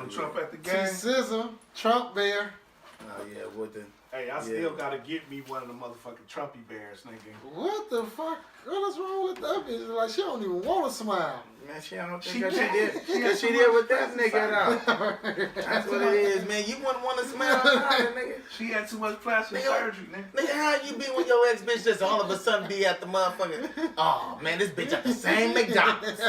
Trump at the game. T-Sizzle, Trump bear. Oh yeah, with the. Hey, I still gotta get me one of the motherfucking Trumpy bears, nigga. What the fuck? What is wrong with that bitch? Like, she don't even want to smile. Man, she don't think She that did. she did. She did with that nigga though. That's what it is, man. You wouldn't want to smile about it, nigga. She had too much plastic surgery, nigga. Nigga, how you be when your ex bitch just all of a sudden be at the motherfucker? Oh man, this bitch at the same McDonald's.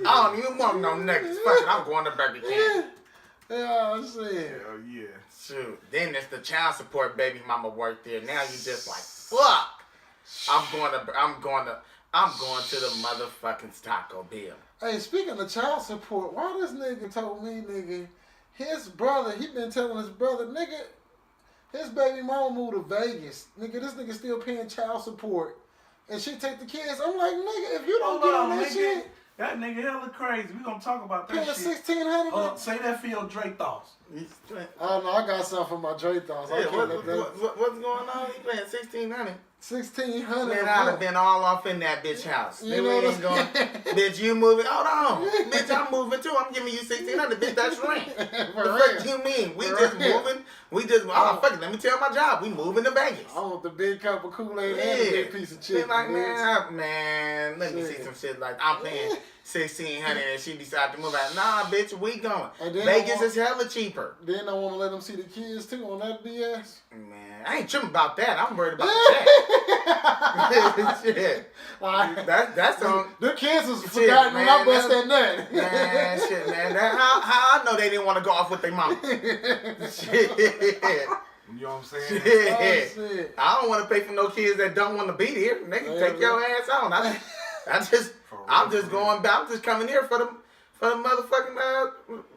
I don't even want no niggas. Fuck it, I'm going to Burger King. Yeah, shit. Hell yeah. Shoot. Then it's the child support baby mama work there. Now you just like, fuck. I'm going to the motherfucking Taco Bell. Hey, speaking of child support, why this nigga told me, nigga, his brother, he been telling his brother, nigga, his baby mama moved to Vegas. Nigga, this nigga still paying child support. And she take the kids. I'm like, nigga, if you don't get on that shit. That nigga hella crazy. We gonna talk about that shit. Paying $1,600. Hold up, say that for your Dre thoughts. Oh no, I got something for my Dre thoughts. Yeah, what's going on? You paying $1,600? $1,600. Man, I'd have been all off in that bitch house. You know ain't going, bitch, you moving? Hold on. Bitch, I'm moving too. I'm giving you $1,600. Bitch, that's rent. The fuck you mean? We just moving. Fuck it. Let me tell my job. We moving to Vegas. I want the big cup of Kool-Aid and the big piece of chicken. Like, man, let me see some shit like I'm paying $1,600 and she decided to move out. Nah, bitch, we going. Vegas is hella cheaper. Then I want to let them see the kids too on that BS. Man, I ain't tripping about that. I'm worried about the check. Shit. That's on. The kids was forgotten when I bust that nut. Man, shit, man. How I know they didn't want to go off with their mama? Shit. You know what I'm saying? Shit. Oh, shit. I don't want to pay for no kids that don't want to be here. Nigga, take your ass on. I'm just coming here for the motherfucking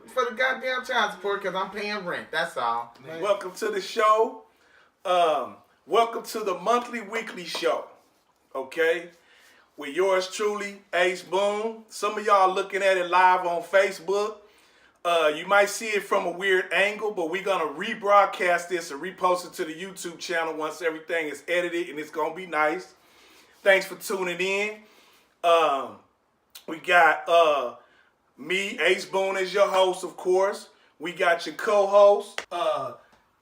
for the goddamn child support because I'm paying rent. That's all. Welcome to the show. Welcome to the weekly show. Okay, with yours truly, Ace Boon. Some of y'all looking at it live on Facebook. You might see it from a weird angle, but we're gonna rebroadcast this and repost it to the YouTube channel once everything is edited, and it's gonna be nice. Thanks for tuning in. We got me, Ace Boon, as your host, of course. We got your co-host,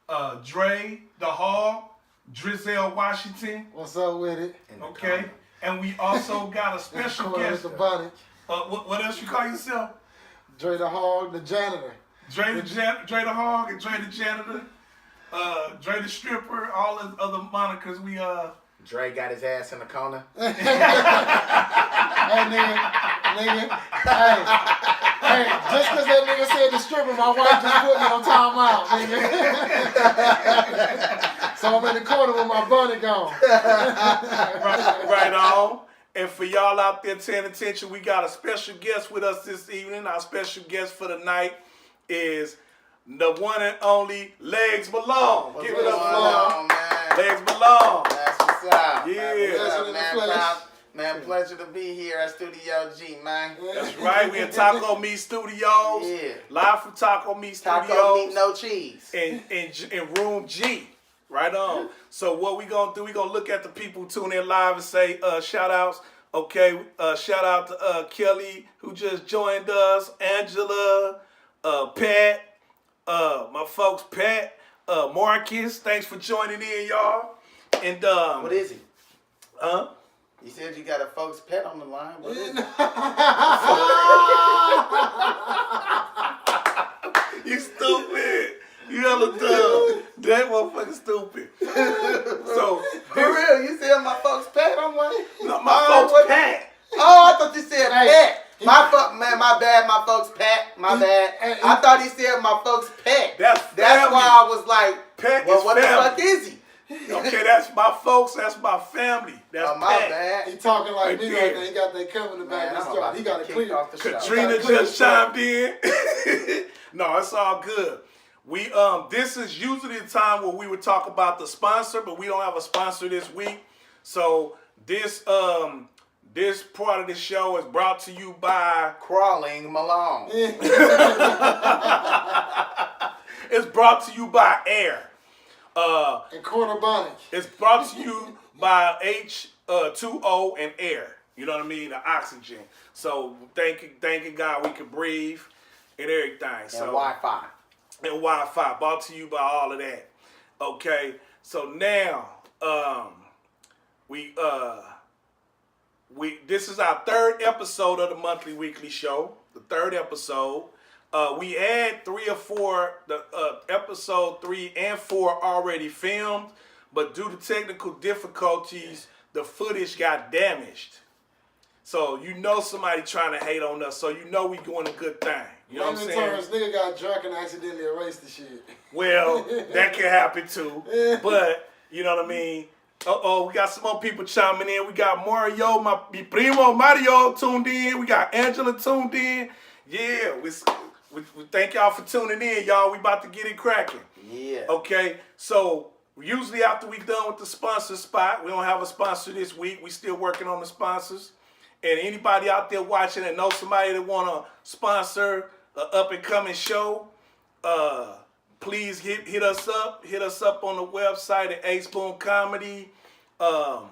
Dré the Hog, Drizzelle Washington. What's up with it? Okay, and we also got a special guest. What else you call yourself? Dré the Hog, the janitor. Dré the Hog and Dré the janitor. Dré the stripper. All the other monikers. We Dré got his ass in the corner. Hey, nigga. Hey, just because that nigga said the stripper, my wife just put me on timeout, nigga. So I'm in the corner with my bunny gone. right on. And for y'all out there paying attention, we got a special guest with us this evening. Our special guest for the night is the one and only Leggs Malone. Give it up, Malone. Leggs Malone. That's what's up. Yeah. Man, pleasure to be here at Studio G, man. That's right. We in Taco Meat Studios. Yeah. Live from Taco Meat Studios. Taco Meat, no cheese. In room G. Right on. So what we gonna do, we gonna look at the people who tune in live and say shout outs. Okay, shout out to Kelly who just joined us, Angela, Pat, my folks Pat, Marcus, thanks for joining in, y'all. And what is he? Huh? You said you got a folks pet on the line. What is it? You stupid. You hella dumb. That motherfucker stupid. So for real, you said my folks pet. I'm like, no, my folks pet. Oh, I thought you said pet. My bad. My folks pet. My bad. I thought he said my folks pet. That's why I was like, pet. Well, what family. the fuck is he? Okay, that's my folks. That's my family. That's my bad. He talking like me right there. He got that coming back. He got to clear off the show. Katrina just chimed in. No, it's all good. We this is usually the time where we would talk about the sponsor, but we don't have a sponsor this week. So this part of the show is brought to you by Crawling Malone. It's brought to you by Air. And Corner Bonnet. It's brought to you by H2O and Air. You know what I mean? The oxygen. So thanking God we can breathe and everything. And so Wi-Fi. And Wi-Fi. Brought to you by all of that. Okay. So now, this is our third episode of the monthly weekly show. The third episode. We had 3 or 4, episode 3 and 4 already filmed, but due to technical difficulties, the footage got damaged. So you know somebody trying to hate on us. So you know we doing a good thing. You know what I'm saying? Nigga got drunk and accidentally erased the shit. Well, that can happen too. But you know what I mean. We got some more people chiming in. We got Mario, mi primo Mario tuned in. We got Angela tuned in. Yeah, we thank y'all for tuning in, y'all. We about to get it cracking. Yeah. Okay, so usually after we done with the sponsor spot, we don't have a sponsor this week. We still working on the sponsors. And anybody out there watching and know somebody that want to sponsor an up-and-coming show, please hit us up. Hit us up on the website at Ace Boon Comedy, or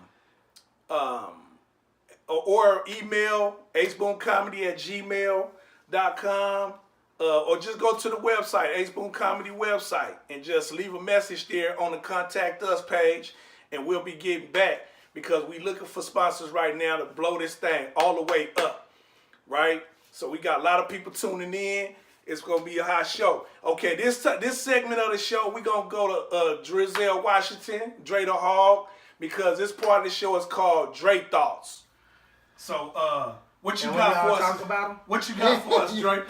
email acebooncomedy@gmail.com, or just go to the website, Ace Boon Comedy website, and just leave a message there on the Contact Us page, and we'll be getting back. Because we looking for sponsors right now to blow this thing all the way up, right? So we got a lot of people tuning in. It's gonna be a hot show. Okay, this segment of the show, we gonna go to Drizzell Washington, Dré the Hog, because this part of the show is called Dré Thoughts. So, what you got for us? What you got for us, Dré?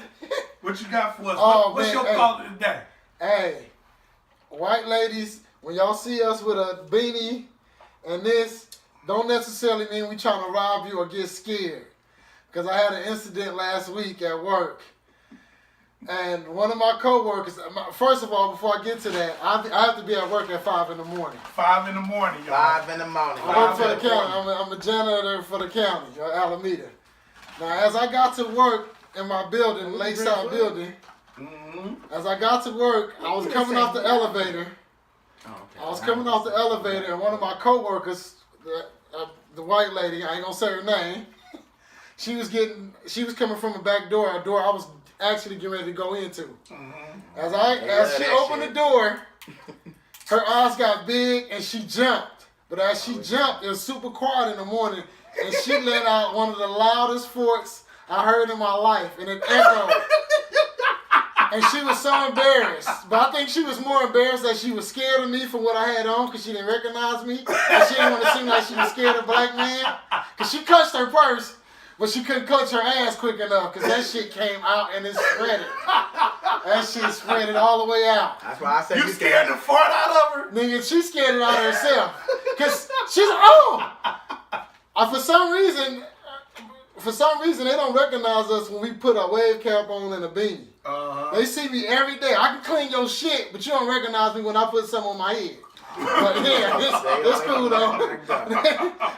What you got for us? What's your thought of the day? Hey, white ladies, when y'all see us with a beanie and this, don't necessarily mean we trying to rob you or get scared. Because I had an incident last week at work. And one of my coworkers, first of all, before I get to that, I have to be at work at 5 in the morning. 5 in the morning, y'all. 5 in the morning. I work for the county. I'm a janitor for the county, Alameda. Now, as I got to work in my building, Lakeside building, as I got to work, I was coming off the elevator. I was coming off the elevator, and one of my coworkers, the white lady, I ain't gonna say her name, she was coming from a back door, a door I was actually getting ready to go into. As she opened the door, her eyes got big and she jumped. But as she jumped, it was super quiet in the morning, and she let out one of the loudest farts I heard in my life, and it echoed. And she was so embarrassed. But I think she was more embarrassed that she was scared of me for what I had on because she didn't recognize me. And she didn't want to seem like she was scared of black men. Because she clutched her purse, but she couldn't clutch her ass quick enough because that shit came out and it shredded. That shit shredded all the way out. That's why I said you scared the fart out of her? Nigga, she scared it out of herself. Because she's like, oh! For some reason, they don't recognize us when we put a wave cap on and a beanie. They see me every day. I can clean your shit, but you don't recognize me when I put something on my head. But yeah, it's cool though.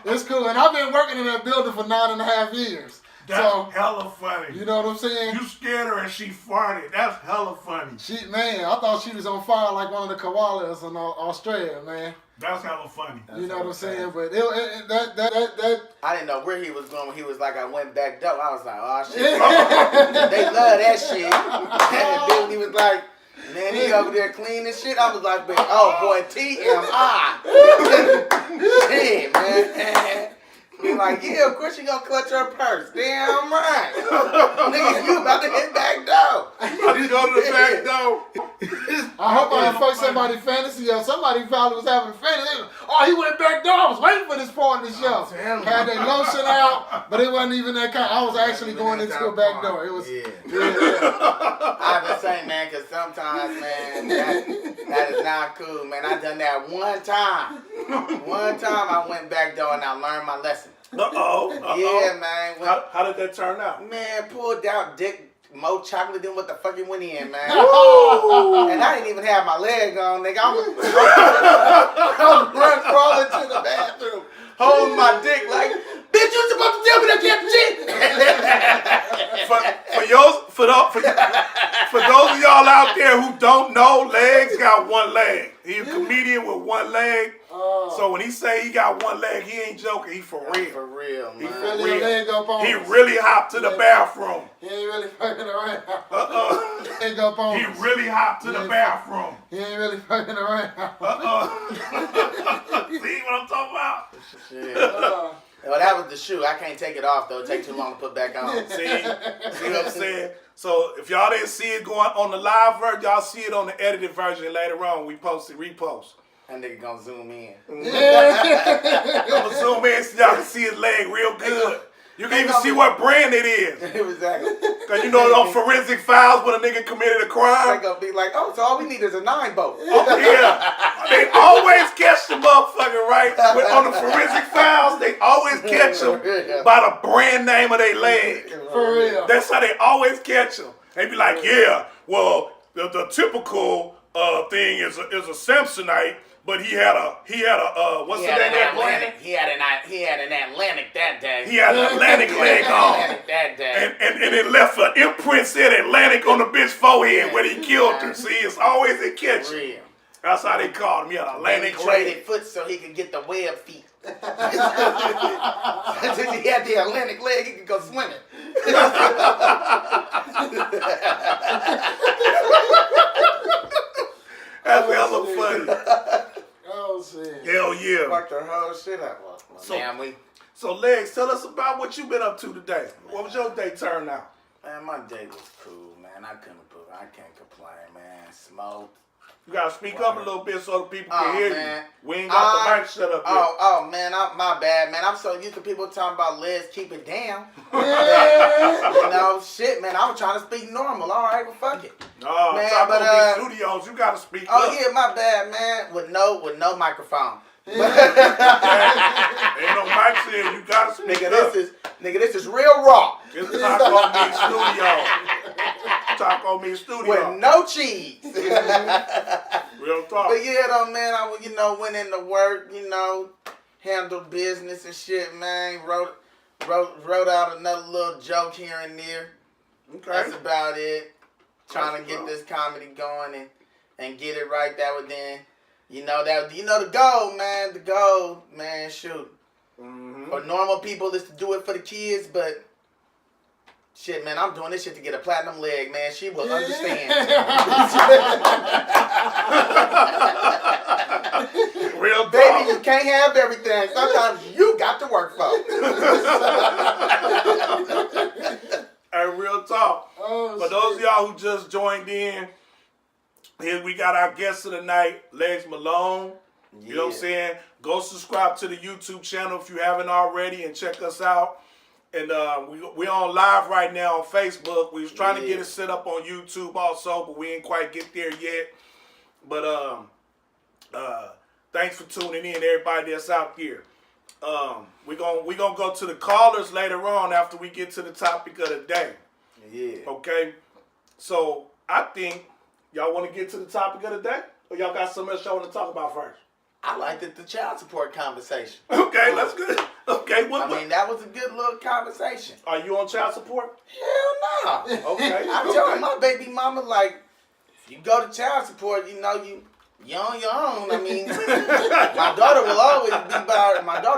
It's cool. And I've been working in that building for 9.5 years. That's hella funny. You know what I'm saying? You scared her and she farted. That's hella funny. I thought she was on fire like one of the koalas in Australia, man. That's hella funny. You know what I'm saying? But I didn't know where he was going when he was like, I went back door. I was like, oh shit. They love that shit. And then he was like, man, he over there cleaning shit. I was like, oh boy, TMI. Shit, man. Be like, yeah, of course you gonna clutch her purse. Damn right. Nigga, you about to hit back door. You go to the back door. I hope I didn't fuck somebody's fantasy up. Somebody probably was having a fantasy. Oh, he went back door. I was waiting for this part of the show. Had that lotion out, but it wasn't even that kind. I was actually going into a back door. It was. Yeah. I was saying, man, because sometimes, man, that is not cool, man. I done that one time. One time I went back door and I learned my lesson. Yeah, man. How did that turn out? Man, pulled out dick more chocolate than what the fuck it went in, man. And I didn't even have my leg on, nigga. I was run crawling to the bathroom, holding my dick like, bitch, you supposed to tell me that damn shit. For those of y'all out there there who don't know, Leggs got one leg. He a comedian with one leg. So when he say he got one leg, he ain't joking. He for real. For real, man. He for Really real. leg up on He us. really hopped to the bathroom. He ain't really fucking around. Leg up He on us. really hopped to the bathroom. He ain't really fucking around. See what I'm talking about? Shit. Well, that was the shoe. I can't take it off, though. It takes too long to put back on. See what I'm saying? So if y'all didn't see it going on the live version, y'all see it on the edited version later on. We post it, repost. That nigga gonna zoom in. I'm gonna zoom in so y'all can see his leg real good. You can even see what brand it is. Exactly. Cause you know on forensic files when a nigga committed a crime. They gonna be like, oh, so all we need is a 9-bolt. Oh yeah, they always catch the motherfucker right. On the forensic files, they always catch them by the brand name of their leg. For real. That's how they always catch them. They be like, yeah, well, the typical thing is a Samsonite, but he had a what's the name of that brand? He had an Atlantic that day. He had an Atlantic leg on. Atlantic that day. And it left an imprint said Atlantic on the bitch's forehead when he killed her. See, it's always a catch. Real. That's how they called him. He had an And Atlantic he leg. traded foot so he could get the web feet. Since he had the Atlantic leg, he could go swimming. That's hella funny. Oh, shit. Hell yeah. Fuck the whole shit up. So Leggs, tell us about what you been up to today. What was your day turn out? Man, my day was cool, man. I can't complain, man. Smoked. You gotta speak up a little bit so the people can hear man. you. We ain't got the mic shut up yet. Oh man, my bad, man. I'm so used to people talking about Leggs keep it down. Shit, man. I was trying to speak normal. All right, well, fuck it. No, man, talk but, about these studios. You gotta speak up. Oh yeah, my bad, man. With no microphone. Ain't no mic here. You gotta speak up. This is real raw. It's Talk On Me Studio. Talk On Me Studio. With no cheese. Real talk. But yeah, though, man, I went into work, handled business and shit, man. Wrote out another little joke here and there. Okay. That's about it. Trying to get this comedy going and get it right that way then. The goal, man. The goal, man, shoot. Mm-hmm. For normal people is to do it for the kids, but shit, man, I'm doing this shit to get a platinum leg, man. She will understand. Real talk. Baby, you can't have everything. Sometimes you got to work for it. Hey, real talk. Oh, For those of y'all who just joined in, here we got our guest of the night, Leggs Malone. You know what I'm saying? Go subscribe to the YouTube channel if you haven't already and check us out. And we're on live right now on Facebook. We was trying to get it set up on YouTube also, but we ain't quite get there yet. But thanks for tuning in, everybody that's out there. We're gonna go to the callers later on after we get to the topic of the day. Yeah. Okay? So I think y'all want to get to the topic of the day? Or y'all got something else y'all want to talk about first? I liked the child support conversation. Okay, that's good. Okay, that was a good little conversation. Are you on child support? Hell no. Okay. I told my baby mama, like, if you go to child support, you're on your own. I mean, my daughter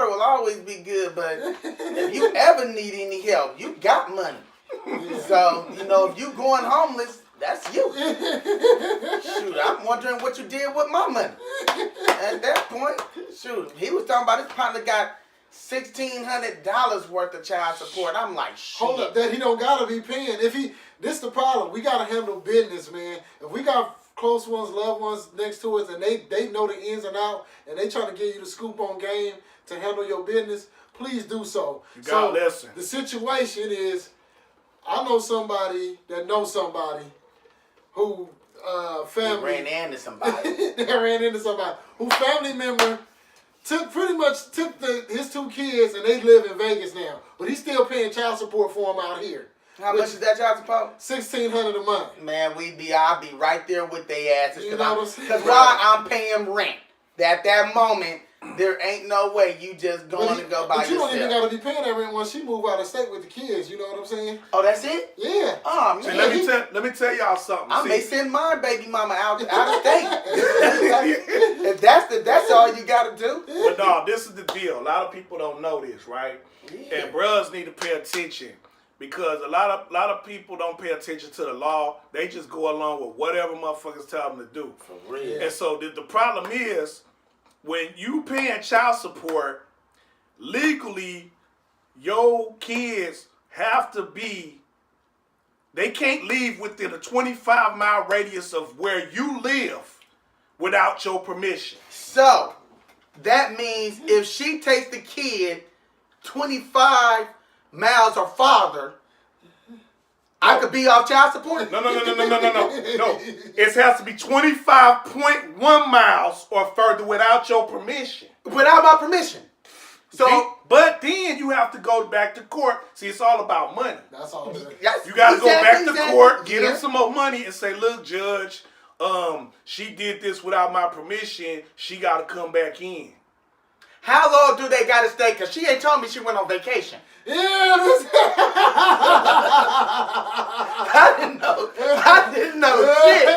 will always be good, but if you ever need any help, you got money. So, if you going homeless, that's you. Shoot, I'm wondering what you did with my money. At that point, shoot, he was talking about his partner got $1,600 worth of child support. I'm like, shit. Hold up, that he don't gotta be paying. This the problem. We gotta handle business, man. If we got close ones, loved ones next to us, and they know the ins and outs, and they trying to give you the scoop on game to handle your business, please do so. You gotta listen. The situation is, I know somebody that knows somebody who family ran into somebody. they ran into somebody whose family member took his 2 kids and they live in Vegas now, but he's still paying child support for them out here. How much is that child support? $1,600 a month. Man, I'll be right there with their asses You know what I'm saying? because while I'm paying rent, at that moment there ain't no way you just going to go by But you yourself. don't even got to be paying that rent once she move out of state with the kids. You know what I'm saying? Oh, that's it? Yeah. Oh, man. See, let me tell y'all something. I may send my baby mama out of state. If that's all you got to do. But no, this is the deal. A lot of people don't know this, right? Yeah. And bros need to pay attention because a lot of people don't pay attention to the law. They just go along with whatever motherfuckers tell them to do. For real. And so the problem is when you paying child support, legally, your kids have to be. They can't leave within a 25-mile radius of where you live without your permission. So, that means if she takes the kid 25 miles or farther, I could be off child support? No. It has to be 25.1 miles or further without your permission. Without my permission. So, but then you have to go back to court. See, it's all about money. That's all. yes, You got to go back to exactly. court, get Yeah. him some more money, and say, "Look, judge, she did this without my permission. She got to come back in." How long do they got to stay? Because she ain't told me she went on vacation. Yeah, I didn't know shit.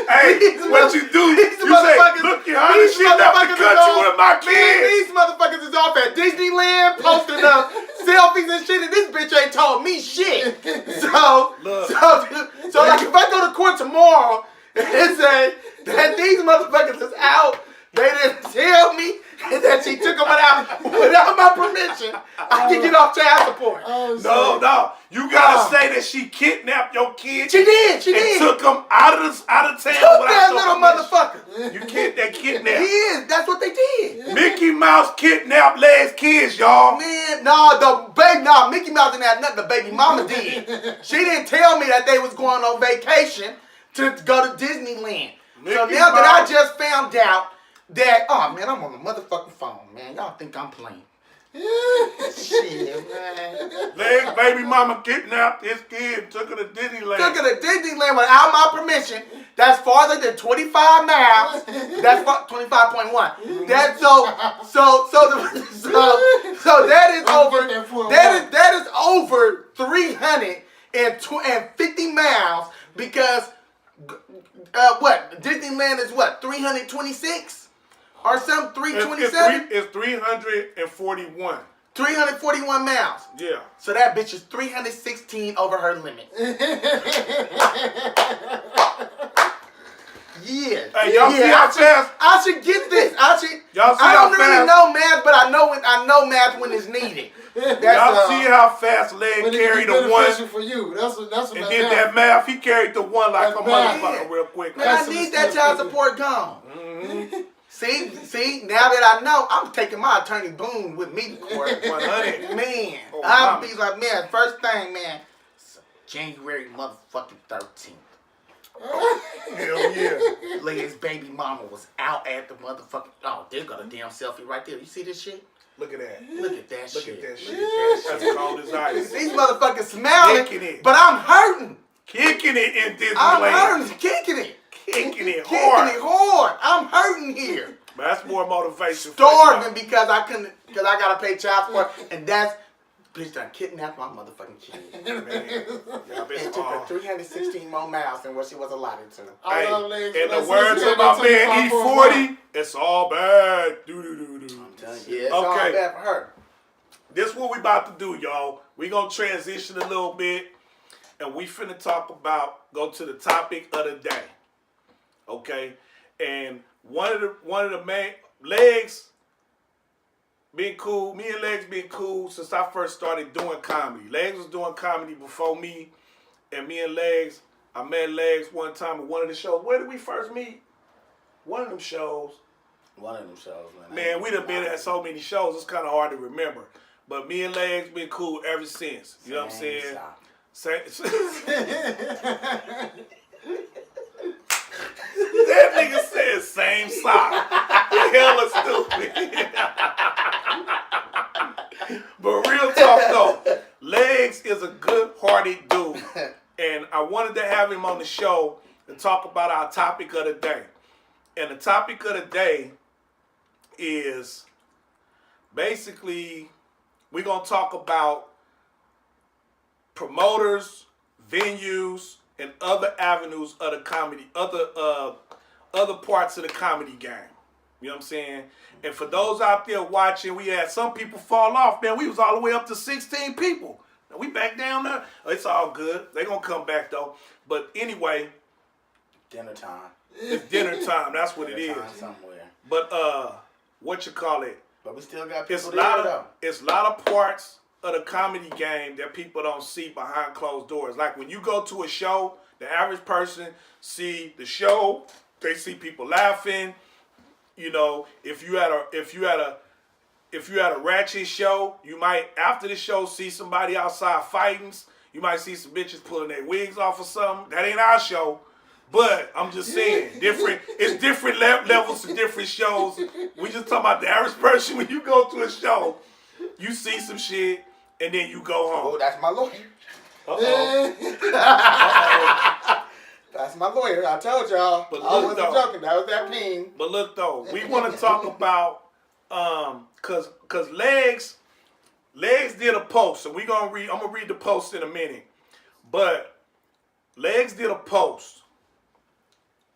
Hey, what you do? You say, "Look, your honey, she left the country with my kids." These motherfuckers is off at Disneyland posting up selfies and shit, and this bitch ain't told me shit. So like if I go to court tomorrow and say that these motherfuckers is out, they didn't tell me that she took them out without my permission, I can get off child support. Oh, No. You gotta say that she kidnapped your kid. She did. And took them out of town. Took that little motherfucker. You kidnapped. He is. That's what they did. Mickey Mouse kidnapped Leggs kids, y'all. Man, Mickey Mouse didn't have nothing. The baby mama did. She didn't tell me that they was going on vacation to go to Disneyland. So now that I just found out that, oh man, I'm on the motherfucking phone, man. Y'all think I'm playing. Shit, man. Leggs baby mama kidnapped his kid, took her to Disneyland. Took her to Disneyland without my permission. That's farther than 25 miles. That's 25.1. That's so that is over. That is over 350 miles because what Disneyland is what 326 or some 327. It's 341. 341 miles. Yeah. So that bitch is 316 over her limit. Yeah. Hey, y'all see how fast? I should get this. Y'all see I how don't really fast? know math, but I know math when it's needed. Y'all see how fast Leggs carried the one for you. That's what and did that math? He carried the one like a motherfucker real quick. Man, I need that child support gone. Mm-hmm. See, now that I know, I'm taking my attorney Boon with me to court. 100. Man, Oh, I'll mama. be like, man, first thing, man, January motherfucking 13th. Hell yeah. Leggs baby mama was out at the motherfucking. Oh, they got a damn selfie right there. You see this shit? Look at that. Look at that Look shit. at that shit. That's cold as ice. These motherfuckers smiling, Kicking it. but I'm hurting. Kicking it in Disneyland. I'm hurting, kicking it. Kicking it Kicking hard. it hard. I'm hurting here. But that's more motivation. Starving because I gotta pay child support, and that's bitch done kidnapped my motherfucking kid. Man, y'all been It took her 316 more miles than what she was allotted to. Hey, love Leggs. in the Let's words get of my into the man top E40, it's all bad. Do-do-do-do. Yeah, it's all Okay. bad for her. This is what we about to do, y'all. We gonna transition a little bit, and we finna go to the topic of the day. Okay, and one of the main Leggs been cool. Me and Leggs been cool since I first started doing comedy. Leggs was doing comedy before me, and me and Leggs. I met Leggs one time at one of the shows. Where did we first meet? One of them shows. One of them shows, man. Man, we done been at so many shows. It's kind of hard to remember. But me and Leggs been cool ever since. You know what I'm saying? That nigga said same sock. Hella stupid. But real talk though, Leggs is a good-hearted dude. And I wanted to have him on the show to talk about our topic of the day. And the topic of the day is basically we're gonna talk about promoters, venues, and other avenues of the comedy, other parts of the comedy game. You know what I'm saying? And for those out there watching, we had some people fall off. Man, we was all the way up to 16 people. Now we back down there. It's all good. They gonna come back though. But anyway, Dinner time. it's dinner time. That's what it is. Somewhere. But what you call it? But we still got people It's a there lot though. of it's a lot of parts of the comedy game that people don't see behind closed doors. Like when you go to a show, the average person see the show, they see people laughing. You know, if you had a ratchet show, you might after the show see somebody outside fighting. You might see some bitches pulling their wigs off or something. That ain't our show. But I'm just saying, it's different levels to different shows. We just talking about the average person. When you go to a show, you see some shit, and then you go home. Oh, that's my lawyer. That's my lawyer. I told y'all. But I look, wasn't though. joking. That was that ping. But look though, we want to talk about cause Leggs did a post, and I'm gonna read the post in a minute. But Leggs did a post.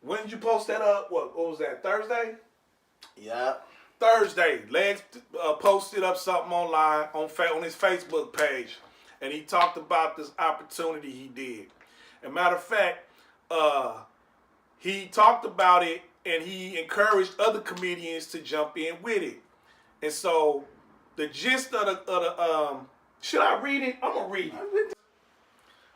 When did you post that up? What was that? Thursday? Yeah. Thursday. Leggs posted up something online on his Facebook page, and he talked about this opportunity he did. As a matter of fact, he talked about it and he encouraged other comedians to jump in with it. And so the gist of the should I read it? I'm gonna read it.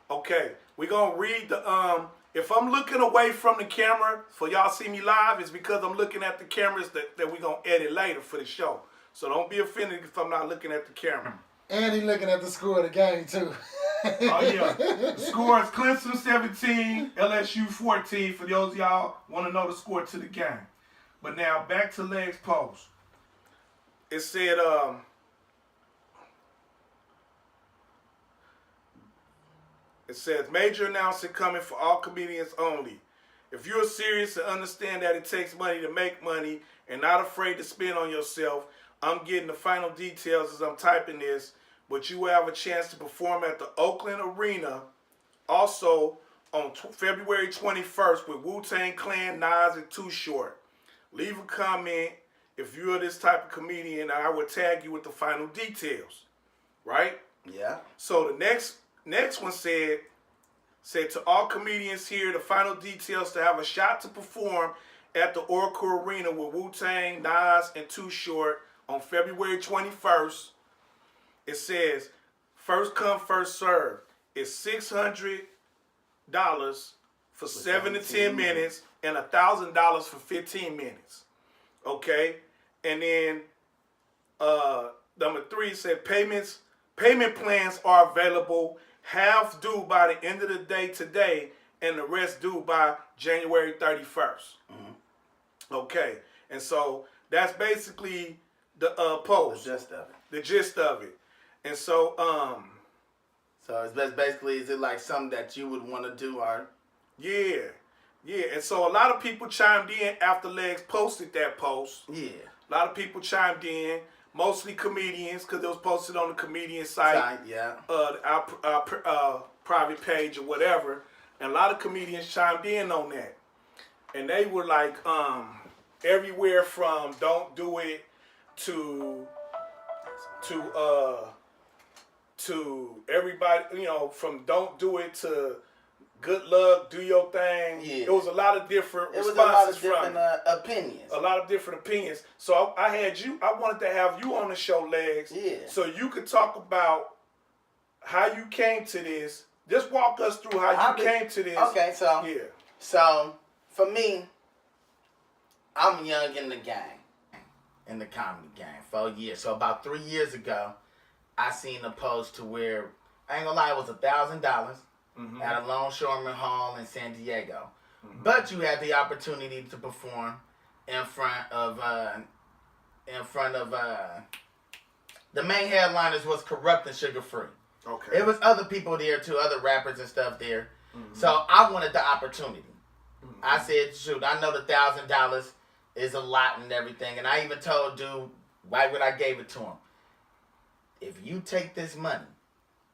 Okay, we're gonna read the if I'm looking away from the camera for y'all see me live, it's because I'm looking at the cameras that we're gonna edit later for the show. So don't be offended if I'm not looking at the camera. And he looking at the score of the game too. Oh yeah. The score is Clemson 17, LSU 14. For those of y'all want to know the score to the game. But now back to Leggs' post. It said it says major announcement coming for all comedians only. If you're serious and understand that it takes money to make money and not afraid to spend on yourself, I'm getting the final details as I'm typing this. But you will have a chance to perform at the Oakland Arena also on February 21st with Wu-Tang Clan, Nas, and Too Short. Leave a comment if you're this type of comedian, and I will tag you with the final details. Right? Yeah. So the next one said to all comedians here, the final details to have a shot to perform at the Oracle Arena with Wu-Tang, Nas, and Too Short on February 21st. It says, first come, first serve. It's $600 for 7 to 10 minutes and $1,000 for 15 minutes. Okay? And then number 3 said payment plans are available, half due by the end of the day today and the rest due by January 31st. Mm-hmm. Okay. And so that's basically the post. The gist of it. The gist of it. And so, so it's basically, is it like something that you would want to do, or? Yeah. And so a lot of people chimed in after Leggs posted that post. Yeah. A lot of people chimed in, mostly comedians, because it was posted on the comedian site. Yeah. Our private page or whatever. And a lot of comedians chimed in on that. And they were like, everywhere from don't do it to everybody, you know, from don't do it to good luck, do your thing. Yeah. It was a lot of different responses. It was a lot of different opinions. A lot of different opinions. So I wanted to have you on the show, Leggs. Yeah. So you could talk about how you came to this. Just walk us through how you came to this. Okay, so. Yeah. So, for me, I'm young in the game. In the comedy game. 4 years. So about 3 years ago, I seen a post to where, I ain't gonna lie, it was $1,000 at a longshoreman hall in San Diego. Mm-hmm. But you had the opportunity to perform in front of the main headliners was Corrupt and Sugar Free. Okay. It was other people there too, other rappers and stuff there. Mm-hmm. So I wanted the opportunity. Mm-hmm. I said, shoot, I know the $1,000 It's a lot and everything. And I even told dude, right when I gave it to him, if you take this money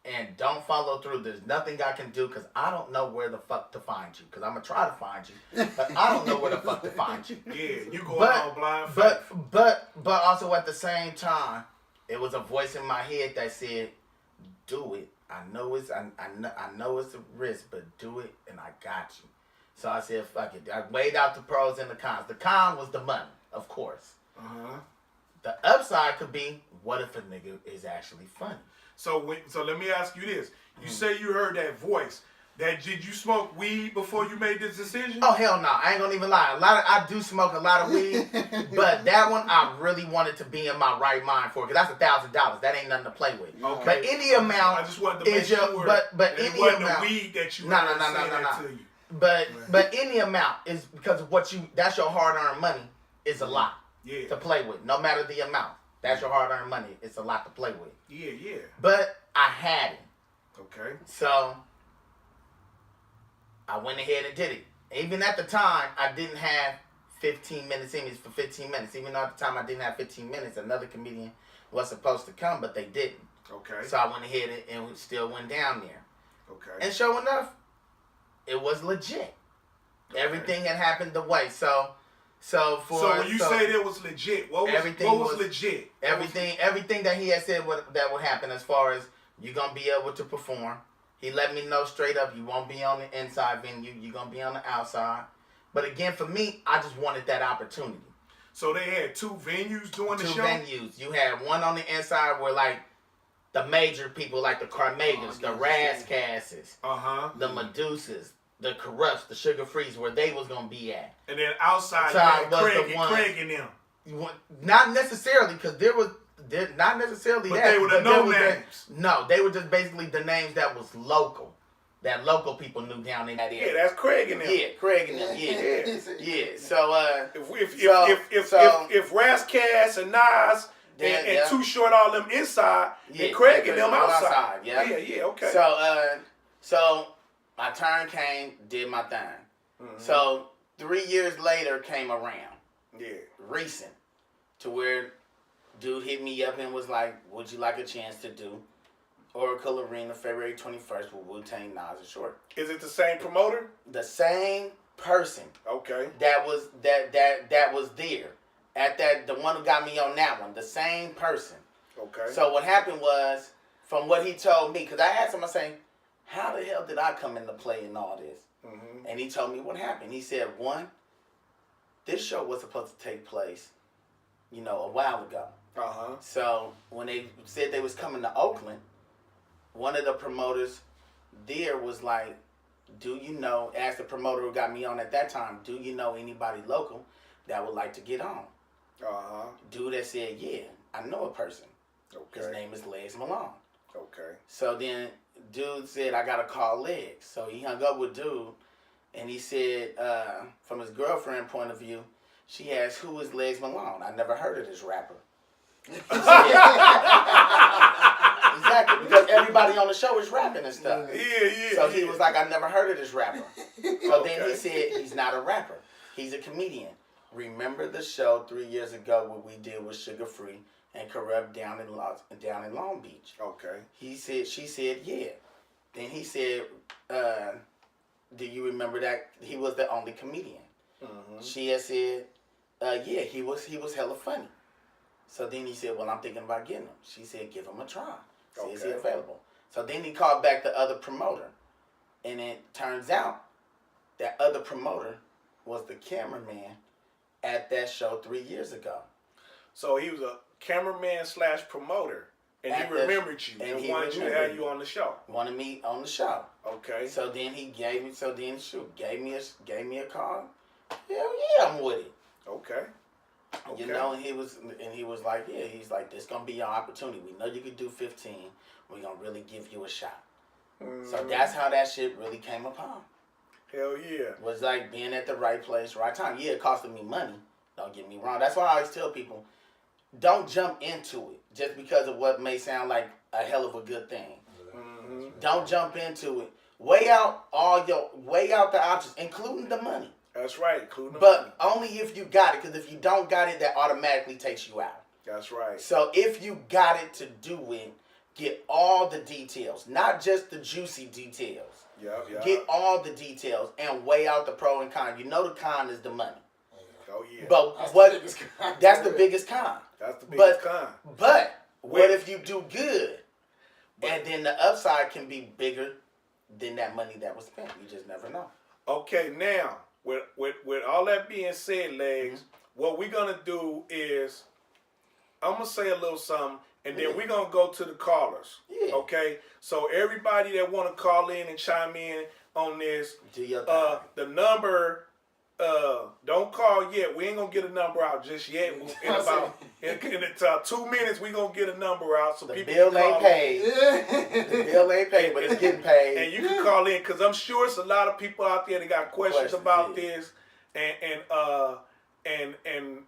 and don't follow through, there's nothing I can do because I don't know where the fuck to find you. Because I'm going to try to find you, but I don't know where the fuck to find you. Yeah, you going on blind faith. But also at the same time, it was a voice in my head that said, do it. I know it's a risk, but do it and I got you. So I said, fuck it. I weighed out the pros and the cons. The con was the money, of course. Uh-huh. The upside could be, what if a nigga is actually funny? So let me ask you this. You say you heard that voice. Did you smoke weed before you made this decision? Oh, hell no. I ain't gonna even lie. I do smoke a lot of weed, but that one I really wanted to be in my right mind for, because that's $1,000. That ain't nothing to play with. Okay. But any amount I just wanted to make sure but that any it wasn't amount, the weed that you No. to you. But any amount is because of that's your hard-earned money is a lot Yeah. to play with. No matter the amount. That's your hard-earned money. It's a lot to play with. Yeah. But I had it. Okay. So I went ahead and did it. Even at the time, I didn't have 15 minutes in me for 15 minutes. Even though at the time I didn't have 15 minutes, another comedian was supposed to come, but they didn't. Okay. So I went ahead and still went down there. Okay. And sure enough, it was legit. Okay. Everything had happened the way. So when you say that was legit, what was legit? Everything that he had said that would happen as far as you're going to be able to perform. He let me know straight up, you won't be on the inside venue, you're going to be on the outside. But again, for me, I just wanted that opportunity. So they had two venues doing the show? Two venues. You had one on the inside where like the major people like the Carmagas, the Razzcasses, the Medusas, the Corrupts, the Sugar Frees, where they was going to be at. And then outside you had Craig and them. Not necessarily, because they're not necessarily but they were the no names. No, they were just basically the names that was local. That local people knew down in that area. Yeah, that's Craig and them. Yeah, Craig and them. Yeah. So if Razzcass and Nas and Too Short all them inside, and Craig and them outside. Yeah, okay. So my turn came, did my thing. Mm-hmm. So 3 years later came around. Yeah. Recent. To where dude hit me up and was like, would you like a chance to do Oracle Arena February 21st with Wu-Tang, Nas, and Short? Is it the same promoter? The same person. Okay. That was there. At that, the one who got me on that one. The same person. Okay. So what happened was, from what he told me, because I asked him, I said, how the hell did I come into play in all this? Mm-hmm. And he told me what happened. He said, one, this show was supposed to take place, a while ago. So when they said they was coming to Oakland, one of the promoters there was like, asked the promoter who got me on at that time, do you know anybody local that would like to get on? Dude that said, yeah, I know a person. Okay. His name is Leggs Malone. Okay. So then dude said, I got to call Leggs. So he hung up with dude, and he said, from his girlfriend point of view, she asked, who is Leggs Malone? I never heard of this rapper. Exactly, because everybody on the show is rapping and stuff. Yeah. So he was like, I never heard of this rapper. So then he said, he's not a rapper. He's a comedian. Remember the show 3 years ago what we did with Sugar Free and Corrupt down in Long Beach? Okay. She said, yeah. Then he said, do you remember that he was the only comedian? Mm-hmm. She had said, yeah, he was hella funny. So then he said, well, I'm thinking about getting him. She said, give him a try. See, is he available? So then he called back the other promoter. And it turns out that other promoter was the cameraman at that show 3 years ago. So he was a cameraman / promoter. And he remembered you and wanted you to have you on the show. Wanted me on the show. Okay. So then he gave me a call. Hell yeah, I'm with it. Okay. And he was like, yeah, he's like, this gonna be your opportunity. We know you could do 15. We're gonna really give you a shot. Mm-hmm. So that's how that shit really came upon. Hell yeah. Was like being at the right place, right time. Yeah, it costed me money. Don't get me wrong. That's why I always tell people, don't jump into it just because of what may sound like a hell of a good thing. Mm-hmm. Don't jump into it. Weigh out the options, including the money. That's right, including the But money. only if you got it, because if you don't got it, that automatically takes you out. That's right. So if you got it to do it, get all the details, not just the juicy details. Yeah. Get all the details and weigh out the pro and con. You know the con is the money. Oh yeah. But That's the biggest con. That's the biggest con. But what if you do good? And then the upside can be bigger than that money that was spent. You just never know. Okay, now with all that being said, Leggs, what we're gonna do is I'm gonna say a little something, and then we're gonna go to the callers. Yeah. Okay. So everybody that wanna call in and chime in on this, Do your thing. the number. Don't call yet. We ain't gonna get a number out just yet. In about in 2 minutes, we gonna get a number out so The people bill can call ain't paid. The bill ain't paid, but it's getting paid. And you can call in because I'm sure it's a lot of people out there that got questions about this, and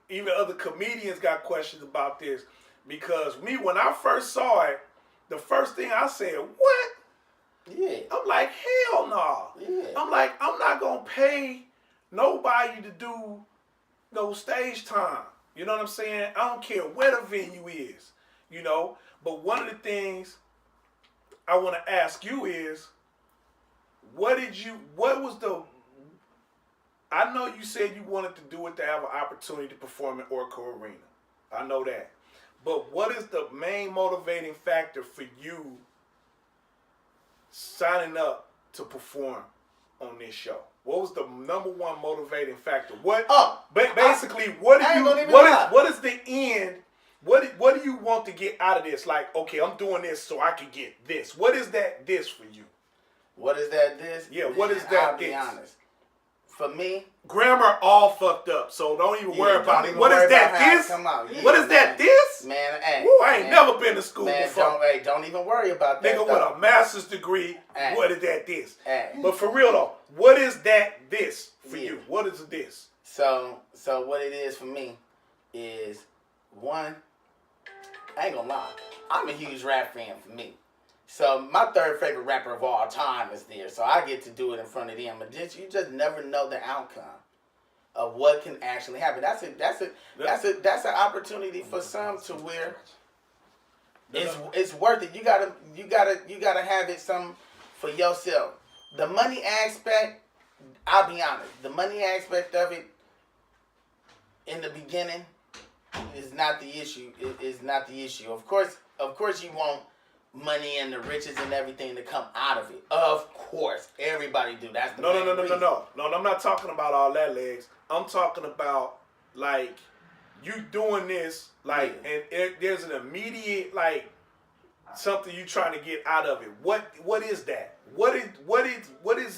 even other comedians got questions about this. Because me, when I first saw it, the first thing I said, "What?" Yeah. I'm like, "Hell no!" Yeah. I'm like, "I'm not gonna pay nobody to do no stage time." You know what I'm saying? I don't care where the venue is, you know. But one of the things I want to ask you is, I know you said you wanted to do it to have an opportunity to perform in Oracle Arena. I know that. But what is the main motivating factor for you signing up to perform on this show? What was the number one motivating factor? What is the end? What do you want to get out of this? Like, okay, I'm doing this so I can get this. What is that this for you? What is that this? Yeah, what is that I'll this? be honest. For me, grammar all fucked up, so don't even worry about it. What is that this? What is that this? Man, hey. Woo, I ain't never been to school before. Don't even worry about that. Nigga with a master's degree, Hey. what is that this? Hey. But for real though, what is that this for you? What is this? So what it is for me is, one, I ain't gonna lie, I'm a huge rap fan for me. So my third favorite rapper of all time is there. So I get to do it in front of them. And you just never know the outcome of what can actually happen. That's an opportunity for some to where it's worth it. You gotta have it some for yourself. The money aspect, I'll be honest, the money aspect of it in the beginning is not the issue. It is not the issue. Of course you want money and the riches and everything to come out of it. Of course, everybody do. That's the main reason. No. I'm not talking about all that, Leggs. I'm talking about like you doing this, like, and there's an immediate like something you trying to get out of it. What is that? What is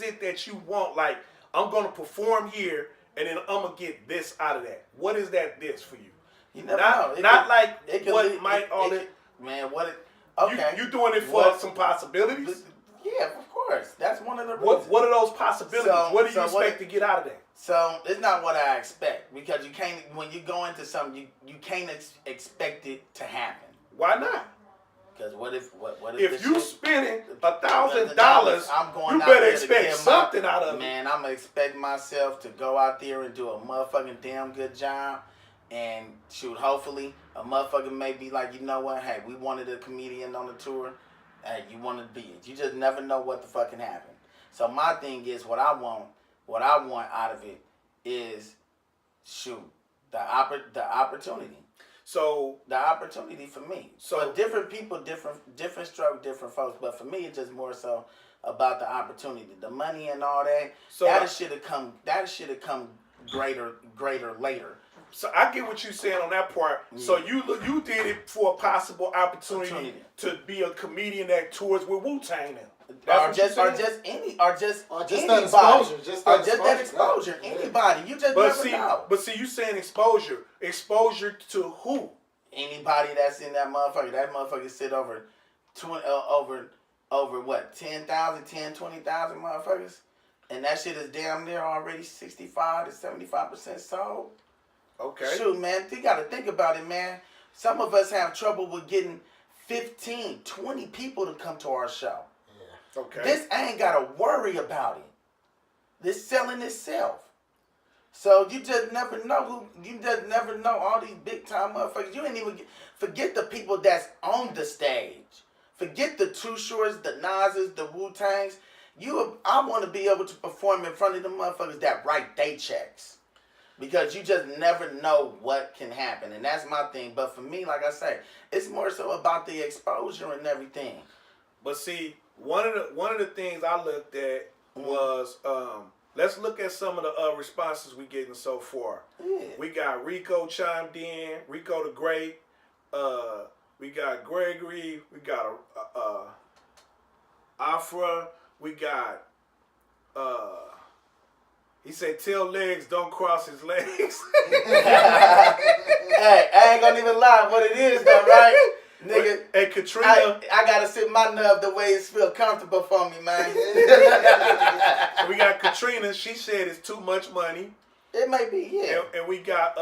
it that you want? Like, I'm gonna perform here, and then I'm gonna get this out of that. What is that this for you? You never know. Okay. You doing it for some possibilities? Yeah, of course. That's one of the reasons. What are those possibilities? What do you expect to get out of that? So it's not what I expect, because you can't. When you go into something, you can't expect it to happen. Why not? Because what if if you spending $1,000, you better expect something out of it. Man, I'm gonna expect myself to go out there and do a motherfucking damn good job. And shoot, hopefully a motherfucker may be like, you know what? Hey, we wanted a comedian on the tour. Hey, you want to be it. You just never know what the fuck can happen. So my thing is, what I want out of it is, shoot, the opportunity. So the opportunity for me. So different people, different stroke, different folks. But for me, it's just more so about the opportunity, the money and all that. So that should have come. That should have come greater later. So I get what you're saying on that part. Yeah. So you did it for a possible opportunity to be a comedian that tours with Wu-Tang now. Or just anybody. That exposure. Anybody. You just never know. But see, you saying exposure. Exposure to who? Anybody that's in that motherfucker. That motherfucker sit over 10,000, 20,000 motherfuckers. And that shit is damn near already 65 to 75% sold. Okay. Shoot, man, you got to think about it, man. Some of us have trouble with getting 15, 20 people to come to our show. Yeah. Okay. This ain't got to worry about it. This selling itself. So you just never know you just never know all these big time motherfuckers. You ain't even forget the people that's on the stage. Forget the Too Shorts, the Nas's, the Wu-Tangs. I want to be able to perform in front of the motherfuckers that write they checks. Because you just never know what can happen. And that's my thing. But for me, like I say, it's more so about the exposure and everything. But see, one of the things I looked at was let's look at some of the responses we getting so far. Yeah. We got Rico chimed in, Rico the Great. We got Gregory. We got Afra. We got he said, "Tell Leggs don't cross his legs." Hey, I ain't gonna even lie. What it is though, right? Nigga, hey, Katrina. I gotta sit my nub the way it feel comfortable for me, man. We got Katrina. She said it's too much money. It may be, yeah. And we got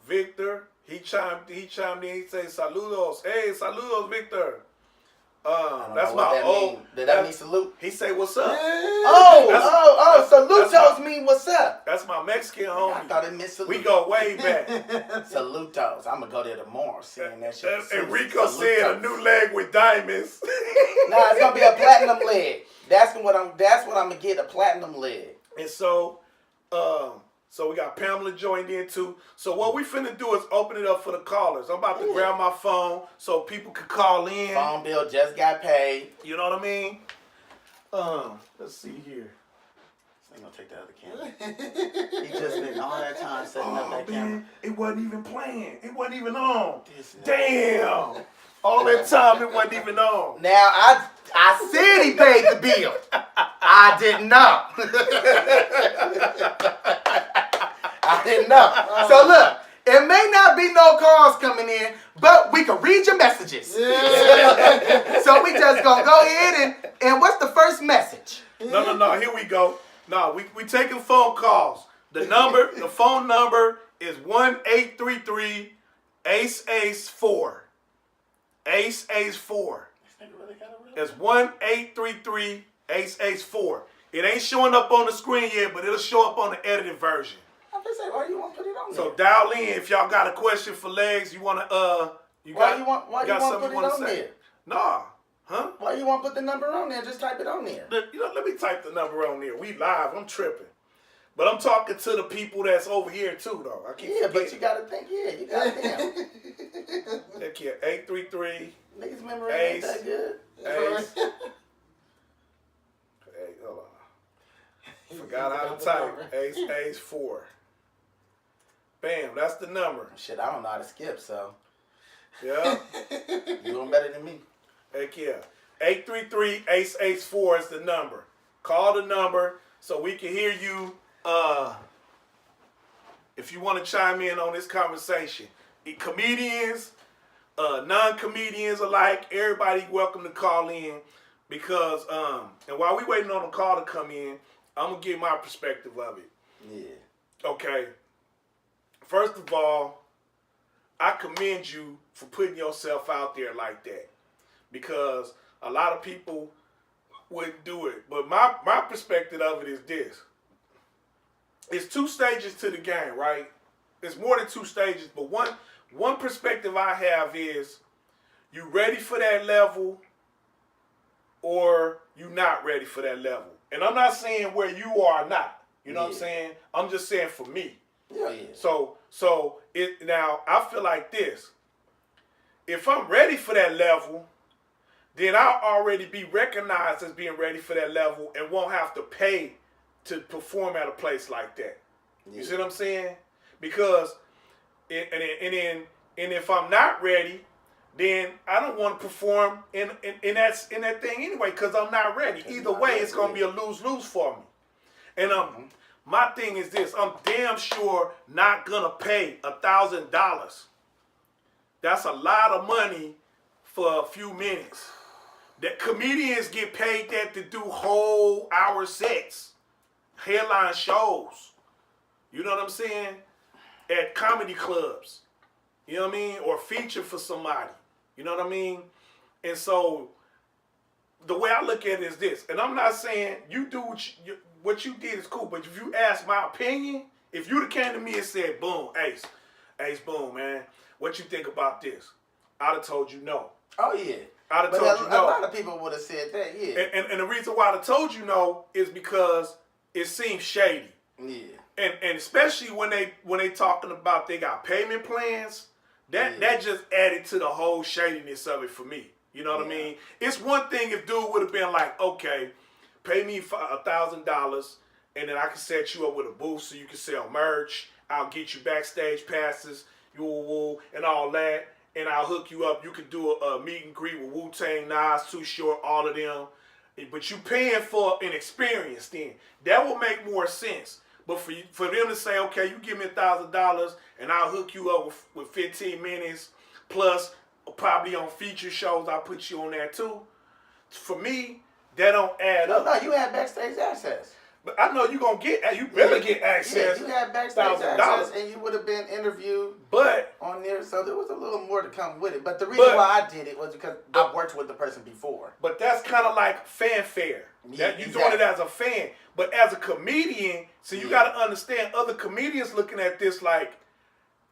Victor. He chimed in. He said, "Saludos, hey, saludos, Victor." That's my old. Did that mean salute? He say, "What's up?" Salutos mean what's up. That's my Mexican homie. I thought it meant salute. We go way back. Salutos. I'm gonna go there tomorrow, seeing that shit. And Rico said a new leg with diamonds. Nah, it's gonna be a platinum leg. That's what I'm gonna get, a platinum leg. And so we got Pamela joined in too. So what we finna do is open it up for the callers. I'm about to grab my phone so people can call in. Phone bill just got paid. You know what I mean? Let's see here. This ain't gonna take the other camera. He just spent all that time setting up that camera. It wasn't even playing. It wasn't even on. Damn. All that time it wasn't even on. Now I said he paid the bill. I didn't know. I didn't know. So look, it may not be no calls coming in, but we can read your messages. Yeah. So we just gonna go ahead and what's the first message? No. Here we go. No, we taking phone calls. The phone number is 1-833-ACE-ACE-4. ACE-ACE-4. It's 1-833-ACE-ACE-4. It ain't showing up on the screen yet, but it'll show up on the edited version. I'm just saying, why you want to put it on there? So dial in if y'all got a question for Leggs. You wanna why you want to put it on there? Nah. Huh? Why you want to put the number on there? Just type it on there. Let me type the number on there. We live. I'm tripping. But I'm talking to the people that's over here too, though. I keep forgetting. But you gotta think. Yeah, you gotta think. Look here, 833. Niggas' memory ain't that good. Ace. Hey, hold on. Forgot how to type. ACE-ACE-4. Bam, that's the number. Shit, I don't know how to skip, so. Yeah. You doing better than me. Heck yeah. 833-ACE-ACE-4 is the number. Call the number so we can hear you if you want to chime in on this conversation. Comedians, non-comedians alike, everybody welcome to call in because, and while we waiting on the call to come in, I'm going to give my perspective of it. Yeah. Okay. First of all, I commend you for putting yourself out there like that because a lot of people wouldn't do it. But my perspective of it is this. It's two stages to the game, right? It's more than two stages, but one perspective I have is you ready for that level or you not ready for that level. And I'm not saying where you are or not. You know what I'm saying? I'm just saying for me. Yeah. So now I feel like this. If I'm ready for that level, then I'll already be recognized as being ready for that level and won't have to pay to perform at a place like that. Yeah. You see what I'm saying? Because and if I'm not ready, then I don't want to perform in that thing anyway because I'm not ready. Either way, it's gonna be a lose-lose for me. And my thing is this: I'm damn sure not gonna pay $1,000. That's a lot of money for a few minutes. That comedians get paid that to do whole hour sets, headline shows. You know what I'm saying? At comedy clubs. You know what I mean? Or feature for somebody. You know what I mean? And so the way I look at it is this, and I'm not saying you do what you did is cool. But if you ask my opinion, if you'd have came to me and said, Boom, Ace, Boom, man, what you think about this? I'd have told you no. Oh, yeah. I'd have told you no. A lot of people would have said that, yeah. And the reason why I told you no is because it seems shady. Yeah. And especially when they talking about they got payment plans, that just added to the whole shadiness of it for me. You know what I mean? It's one thing if dude would have been like, okay, pay me $1,000 and then I can set you up with a booth so you can sell merch. I'll get you backstage passes, and all that. And I'll hook you up. You can do a meet and greet with Wu-Tang, Nas, Too Short, all of them. But you paying for an experience then. That will make more sense. But for them to say, okay, you give me $1,000 and I'll hook you up with 15 minutes plus probably on feature shows, I'll put you on there too. For me, that don't add up. No, you had backstage access. But I know you better get access. Yeah, you had backstage access and you would have been interviewed on there. So there was a little more to come with it. But the reason why I did it was because I worked with the person before. But that's kind of like fanfare. Yeah, you're doing it as a fan. But as a comedian, so you got to understand other comedians looking at this like,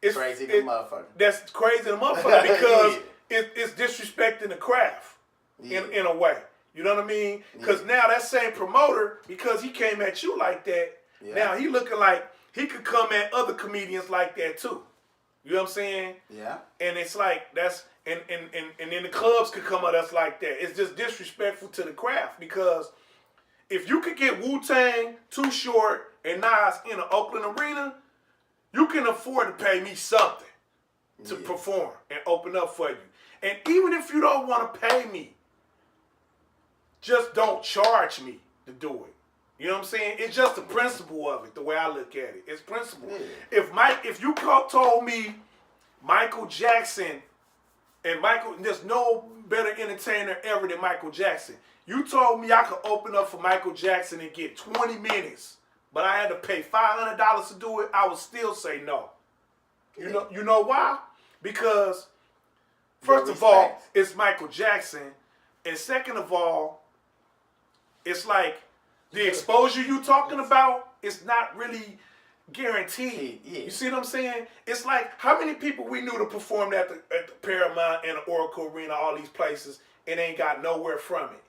it's crazy the motherfucker. That's crazy the motherfucker because it's disrespecting the craft in a way. You know what I mean? Because now that same promoter, because he came at you like that, now he looking like he could come at other comedians like that too. You know what I'm saying? Yeah. And it's like that's and then the clubs could come at us like that. It's just disrespectful to the craft because if you could get Wu-Tang, Too Short, and Nas in an Oakland arena, you can afford to pay me something to perform and open up for you. And even if you don't want to pay me, just don't charge me to do it. You know what I'm saying? It's just the principle of it, the way I look at it. It's principle. Yeah. If you told me Michael Jackson, there's no better entertainer ever than Michael Jackson. You told me I could open up for Michael Jackson and get 20 minutes, but I had to pay $500 to do it, I would still say no. You know why? Because first of all, it's Michael Jackson, and second of all, it's like the exposure you talking about is not really guaranteed. Yeah. You see what I'm saying? It's like how many people we knew to perform at the Paramount and the Oracle Arena, all these places, and ain't got nowhere from it.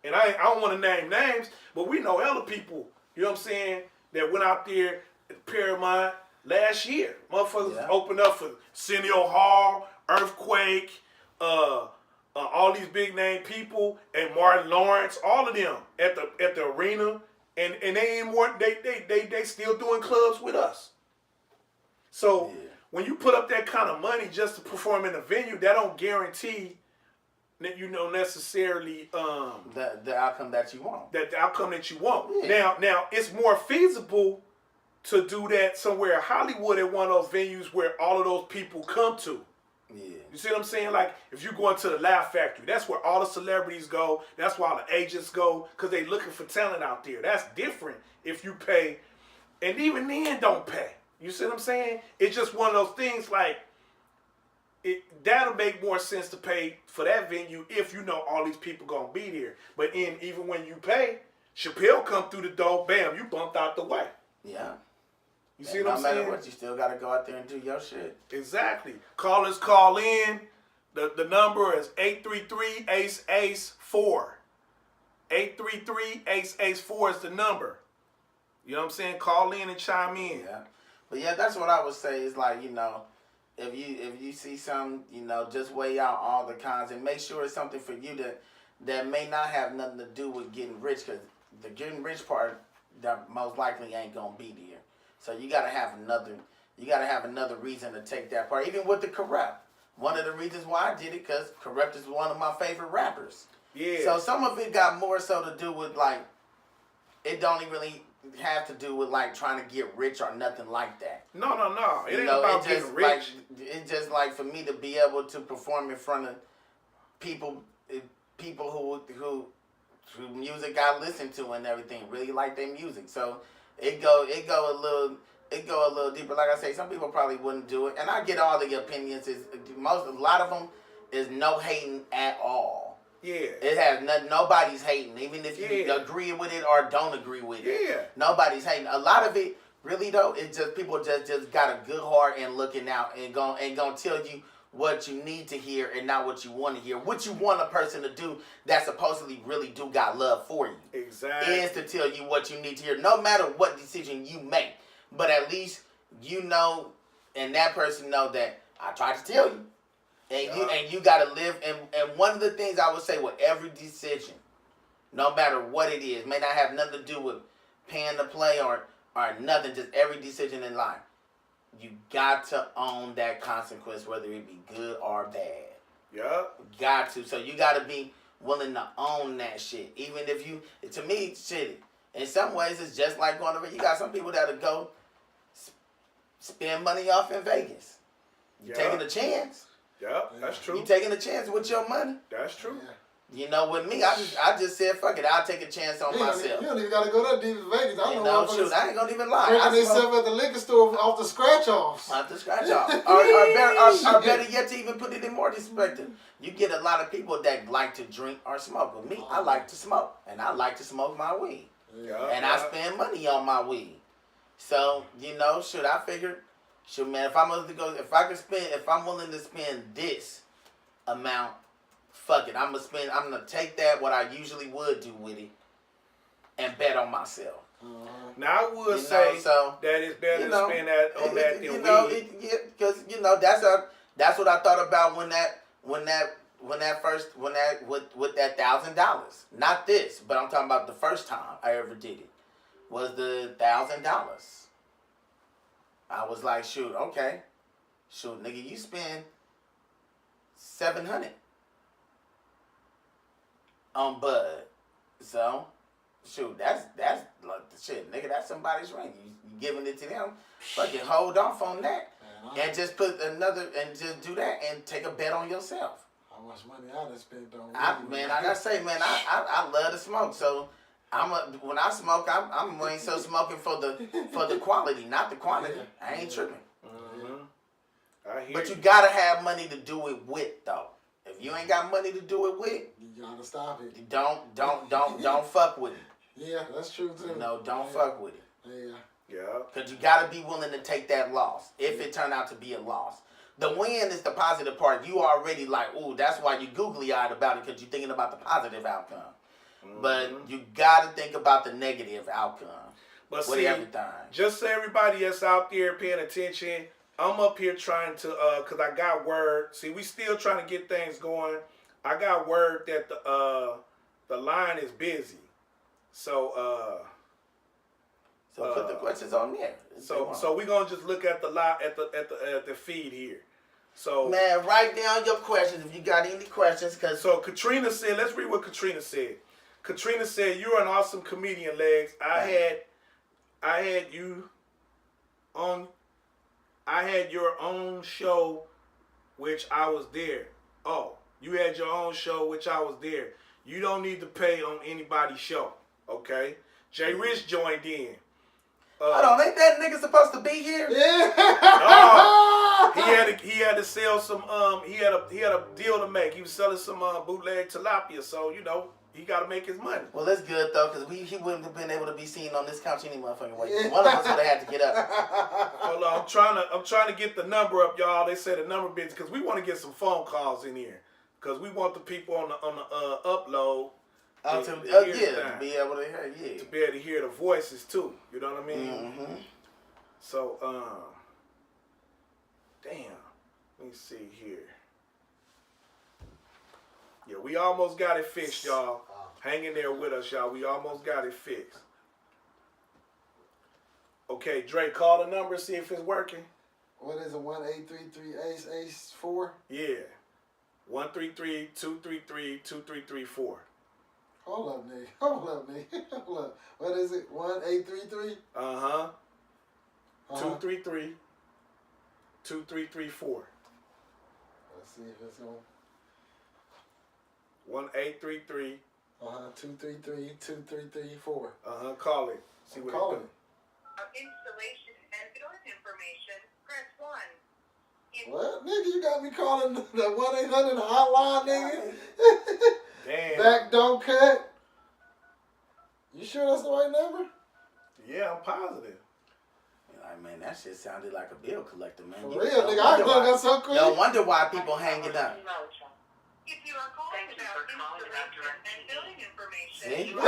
And I don't want to name names, but we know other people, you know what I'm saying, that went out there at Paramount last year. Motherfuckers opened up for Arsenio Hall, Earthquake, all these big name people, and Martin Lawrence, all of them at the arena, and they ain't more. They still doing clubs with us. So when you put up that kind of money just to perform in a venue, that don't guarantee that necessarily the outcome that you want. That the outcome that you want. Yeah. Now it's more feasible to do that somewhere in Hollywood at one of those venues where all of those people come to. Yeah. You see what I'm saying? Like, if you go into the Laugh Factory, that's where all the celebrities go. That's where all the agents go, because they looking for talent out there. That's different if you pay. And even then, don't pay. You see what I'm saying? It's just one of those things, like, that'll make more sense to pay for that venue if you know all these people going to be there. But even when you pay, Chappelle come through the door, bam, you bumped out the way. Yeah. You see what I'm saying? No matter what, you still got to go out there and do your shit. Exactly. Callers call in. The number is 833-ACE-ACE-4. 833-ACE-ACE-4 is the number. You know what I'm saying? Call in and chime in. Yeah. But yeah, that's what I would say is like, if you see something, just weigh out all the cons and make sure it's something for you that may not have nothing to do with getting rich, because the getting rich part that most likely ain't gonna be there. So you gotta have another reason to take that part. Even with the Corrupt, one of the reasons why I did it, because Corrupt is one of my favorite rappers. Yeah. So some of it got more so to do with like, it don't even really have to do with like trying to get rich or nothing like that. No. It ain't about getting rich. Like, it's just like for me to be able to perform in front of people who music I listen to and everything, really like their music. So it go a little deeper. Like I say, some people probably wouldn't do it, and I get all the opinions. A lot of them is no hating at all. Yeah. It has nobody's hating, even if you agree with it or don't agree with it. Yeah. Nobody's hating. A lot of it, really though, it's just people just got a good heart and looking out and gonna tell you what you need to hear and not what you want to hear. What you want a person to do that supposedly really do got love for you. Exactly. Is to tell you what you need to hear, no matter what decision you make. But at least you know, and that person know that I tried to tell you. And you gotta live, and one of the things I would say with every decision, no matter what it is, may not have nothing to do with paying to play or nothing, just every decision in life, you got to own that consequence, whether it be good or bad. Yeah. Got to. So you gotta be willing to own that shit. Even if you, to me, shit, in some ways it's just like going to, you got some people that'll go spend money off in Vegas. You taking a chance. Yeah, that's true. You taking a chance with your money. That's true. Yeah. You know, with me, I just said, fuck it, I'll take a chance on myself. You don't even gotta go that deep in Vegas. I know shoot, I ain't gonna even lie. Drinking themselves at the liquor store off the scratch offs. Off the scratch off. or better yet, to even put it in more perspective, you get a lot of people that like to drink or smoke. With me, I like to smoke, and I like to smoke my weed. Yeah. And I spend money on my weed. So, you know, I figured, man, if I'm willing to spend this amount, fuck it. I'm gonna take that, what I usually would do with it, and bet on myself. Now I would say that it's better to spend that on that than weed. Because that's what I thought about with that $1,000. Not this, but I'm talking about the first time I ever did it. Was the $1,000. I was like, shoot, nigga, you spend $700 on bud. So, shoot, that's like the shit, nigga. That's somebody's ring. You giving it to them. Fucking hold off on that, and just put another, and just do that, and take a bet on yourself. How much money I done spent on? I gotta say, man, I love to smoke. So when I smoke, I'm more so smoking for the quality, not the quantity. I ain't tripping. But you gotta have money to do it with, though. If you ain't got money to do it with, you gotta stop it. Don't fuck with it. Yeah, that's true too. No, don't fuck with it. Yeah. Cause you gotta be willing to take that loss if it turned out to be a loss. The win is the positive part. You already like, ooh, that's why you googly eyed about it, because you're thinking about the positive outcome. But you gotta think about the negative outcome. But see, everything. Just so everybody that's out there paying attention, I'm up here trying to, cause I got word. See, we still trying to get things going. I got word that the line is busy. So put the questions on there. So we gonna just look at the at the feed here. So man, write down your questions if you got any questions. So Katrina said, let's read what Katrina said. Katrina said, "You're an awesome comedian, Leggs. I had your own show, which I was there. Oh, you had your own show, which I was there. You don't need to pay on anybody's show, okay?" Jay Rich joined in. Hold on, ain't that nigga supposed to be here? Yeah. No, he had to sell some. He had a deal to make. He was selling some bootleg tilapia, so you know he got to make his money. Well, that's good though, because he wouldn't have been able to be seen on this couch any motherfucking way. One of us would have had to get up. Hold on, I'm trying to get the number up, y'all. They said the number busy because we want to get some phone calls in here because we want the people on the upload. To be able to hear, to be able to hear the voices too. You know what I mean? Mm-hmm. So, damn. Let me see here. Yeah, we almost got it fixed, y'all. Hang in there with us, y'all. We almost got it fixed. Okay, Dre, call the number, see if it's working. What is it? 1-833-ACE-4? Yeah. 1-33233-2334. Hold up, nigga. Hold up. What is it? 1-833? 233-2334. Let's see if it's on. 1-833. 233-2334. Call it. See what call it it. Installation and billing information, press 1. What? Nigga, you got me calling the 1-800 hotline, nigga? Damn. Back door cut. You sure that's the right number? Yeah, I'm positive. Like, man, that shit sounded like a bill collector, man. For real, nigga. I hung up so quick. No wonder why people hang it up. If you are calling about installation and billing information, See? Oh,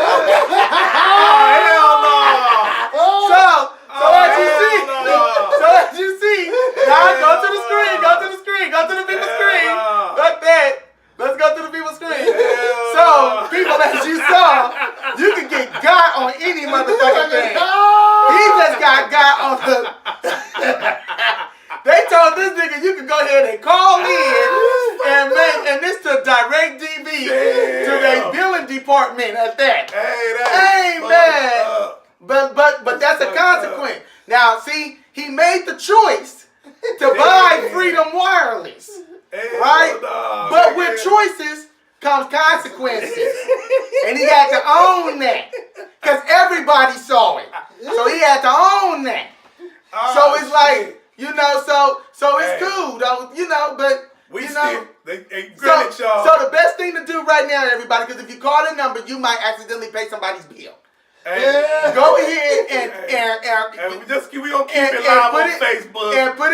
hell no! So as you see, no. so as you see, now go to the screen, go to the screen, go to the people's screen. no. Like that. Let's go to the people's screen. Hell So, no. people, as you saw, you can get got on any motherfucking thing. He just got on the. They told this nigga you can go ahead and call in and this to direct DV to their billing department at that. Hey, Hey man, but that's a consequence. Now see, he made the choice to buy Freedom Wireless, right? But with choices comes consequences, and he had to own that because everybody saw it, so he had to own that. So it's like. You know, so it's cool though, you know, but we you know, granted, y'all. so the best thing to do right now, everybody, because if you call a number, you might accidentally pay somebody's bill. Hey. Go ahead and we gonna keep it live on Facebook. And put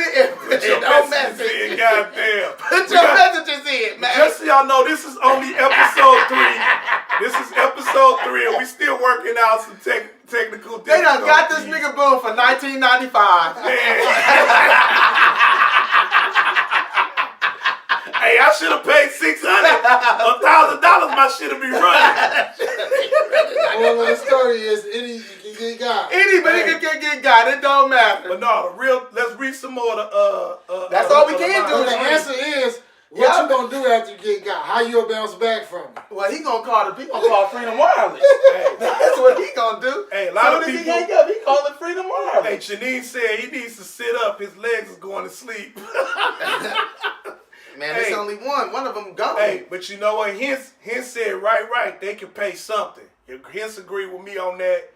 your messages in, goddamn. Put your messages in, man. Just so y'all know, this is only episode 3. This is episode 3, and we still working out some technical difficulties. They done got this nigga Boon for $19.95. Hey, I should have paid $600, $1,000. My shit'll be running. Well, the story is any you can get got. Anybody can get got. It don't matter. But no, let's read some more. That's all we can do. So the answer is, what you gonna do after you get got? How you bounce back from it? Well, he gonna call Freedom Wireless. That's what he gonna do. Hey, a lot of people. He hang up, he calling Freedom Wireless. Hey, Janine said he needs to sit up. His legs is going to sleep. Man, there's only one. One of them gone. Hey, but you know what? Hence said right. They can pay something. Hence agreed with me on that.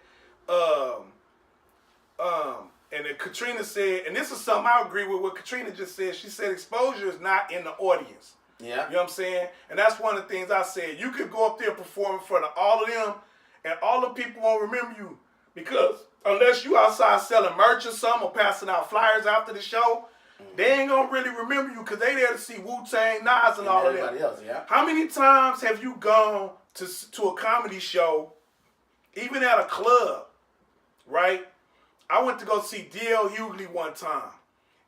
And then Katrina said, and this is something I agree with what Katrina just said. She said exposure is not in the audience. Yeah. You know what I'm saying? And that's one of the things I said. You could go up there perform in front of all of them, and all the people won't remember you. Because unless you outside selling merch or something or passing out flyers after the show, they ain't gonna really remember you because they there to see Wu-Tang, Nas, and all of them. Else, yeah. How many times have you gone to a comedy show, even at a club, right? I went to go see D.L. Hughley one time,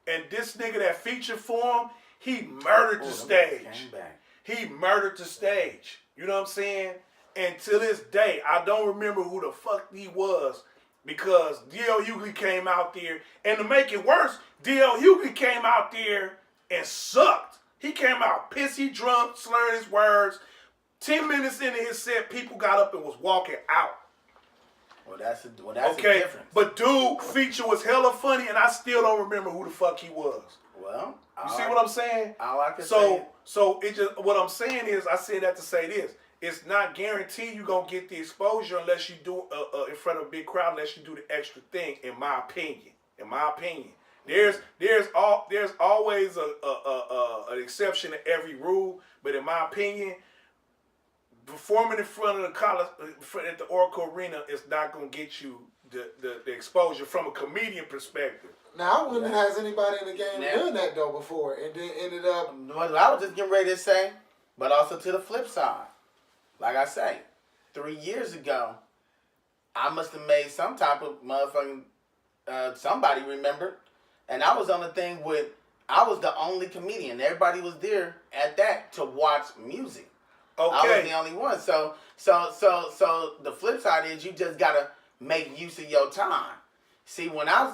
and this nigga that featured for him, he murdered the stage. He murdered the stage. You know what I'm saying? And to this day, I don't remember who the fuck he was because D.L. Hughley came out there, and to make it worse, D.L. Hughley came out there and sucked. He came out pissy drunk, slurring his words. 10 minutes into his set, people got up and was walking out. Well, that's okay, a difference. But dude feature was hella funny, and I still don't remember who the fuck he was. Well, you see what I'm saying? All I can say. So it just what I'm saying is, I said that to say this. It's not guaranteed you're gonna get the exposure unless you do in front of a big crowd, unless you do the extra thing. In my opinion, there's always an exception to every rule. But in my opinion, performing in front of the college at the Oracle Arena is not gonna get you the exposure from a comedian perspective. Now, I wonder has anybody in the game done that though before and then ended up. What I was just getting ready to say, but also to the flip side. Like I say, 3 years ago, I must have made some type of motherfucking somebody remembered, and I was on the thing with. I was the only comedian. Everybody was there at that to watch music. Okay. I was the only one. So the flip side is you just gotta make use of your time. See when I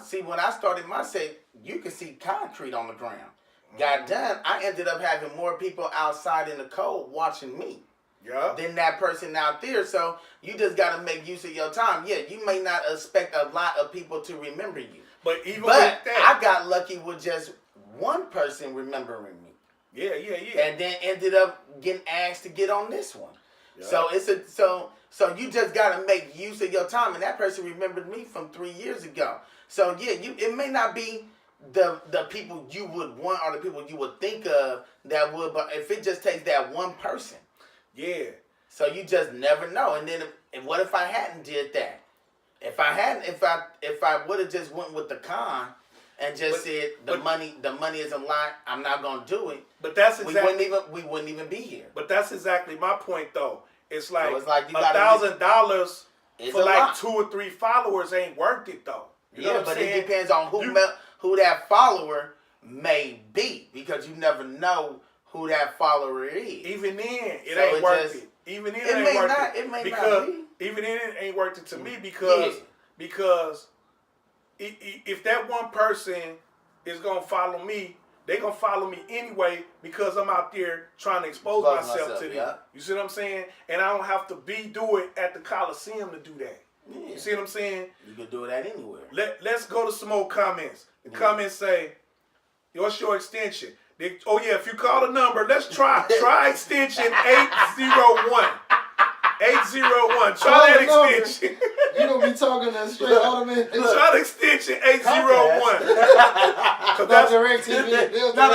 started my set, you could see concrete on the ground. Got done, I ended up having more people outside in the cold watching me. Yeah. Than that person out there. So you just gotta make use of your time. Yeah, you may not expect a lot of people to remember you. But with that, I got lucky with just one person remembering me. Yeah. And then ended up getting asked to get on this one. Yeah. So so you just gotta make use of your time, and that person remembered me from 3 years ago. So yeah, it may not be the people you would want or the people you would think of that would, but if it just takes that one person. Yeah. So you just never know. And then, if what if I hadn't did that? If I would have just went with the con and just said the money is a lie, I'm not gonna do it. But that's exactly we wouldn't even be here. But that's exactly my point, though. It's like, So it's like $1,000 for like lot. 2 or 3 followers ain't worth it though. You know what I'm but saying? it depends on who that follower may be, because you never know who that follower is. Even then, it ain't worth it. Even then, it ain't worth it. It may because not be. even then, it ain't worth it to me because if that one person is gonna follow me, they gonna follow me anyway because I'm out there trying to expose myself to them. Yeah. You see what I'm saying? And I don't have to do it at the Coliseum to do that. Yeah. You see what I'm saying? You can do that anywhere. Let's go to some more comments. The comments say, what's your extension? If you call the number, let's try extension 801. 801. Try that extension. You gonna be talking that straight automatic. Try the extension 801. That's direct TV. No.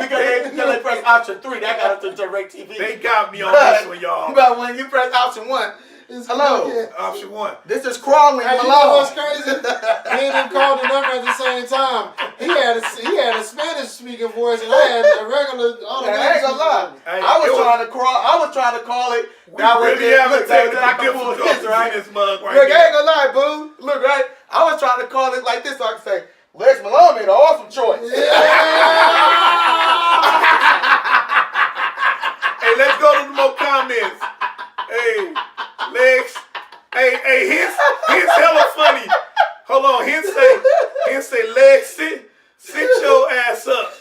Because they press option 3, that got up to direct TV. They got me on this one, y'all. But when you press option 1, hello. Option 1. This is crawling Hey, Malone. you know what's crazy? Me and him called the number at the same time. He had a Spanish speaking voice, and I had a regular. I ain't gonna lie. Hey, I was trying to call it. We really haven't taken I can pull difficulties this, right? in this mug right Look, here. I ain't gonna lie, boo. Look, right? I was trying to call it like this so I can say, Leggs Malone made an awesome choice. Hey, let's go to the more comments. Hey, Leggs. Hey, his hella funny. Hold on, his say, Leggs, sit your ass up.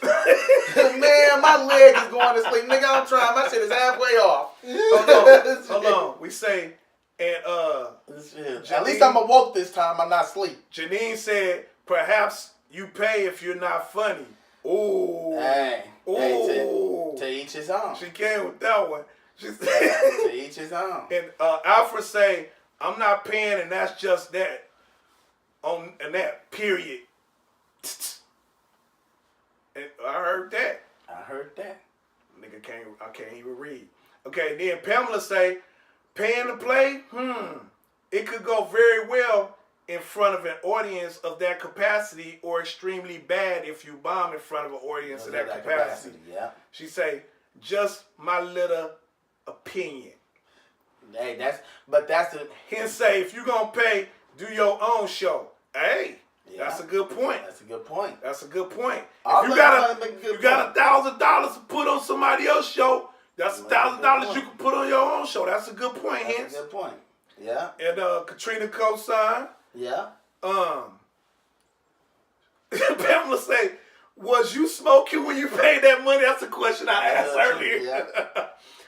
Man, my leg is going to sleep. Nigga, I'm trying. My shit is halfway off. Hold on. We say, and at least I'm awoke this time. I'm not asleep. Janine said, perhaps you pay if you're not funny. Ooh. Hey, Ooh. to each his own. She came with that one. She said, To each his own. and Alfred say, I'm not paying, and that's just that. And that period. And I heard that. Nigga I can't even read. Okay, then Pamela say, paying to play? It could go very well in front of an audience of that capacity, or extremely bad if you bomb in front of an audience of that capacity. Yeah. She say, just my little opinion. Hey, that's the. He say, if you gonna pay, do your own show. Hey, Yeah. that's a good point. That's a good point. That's a good point. I'll If you let got $1,000 to put on somebody else's show, that's $1,000 you can put on your own show. That's a good point, That's hence. a good point. Yeah. And Katrina co-signed. Yeah. Pamela say, was you smoking when you paid that money? That's a question I asked earlier. Yeah.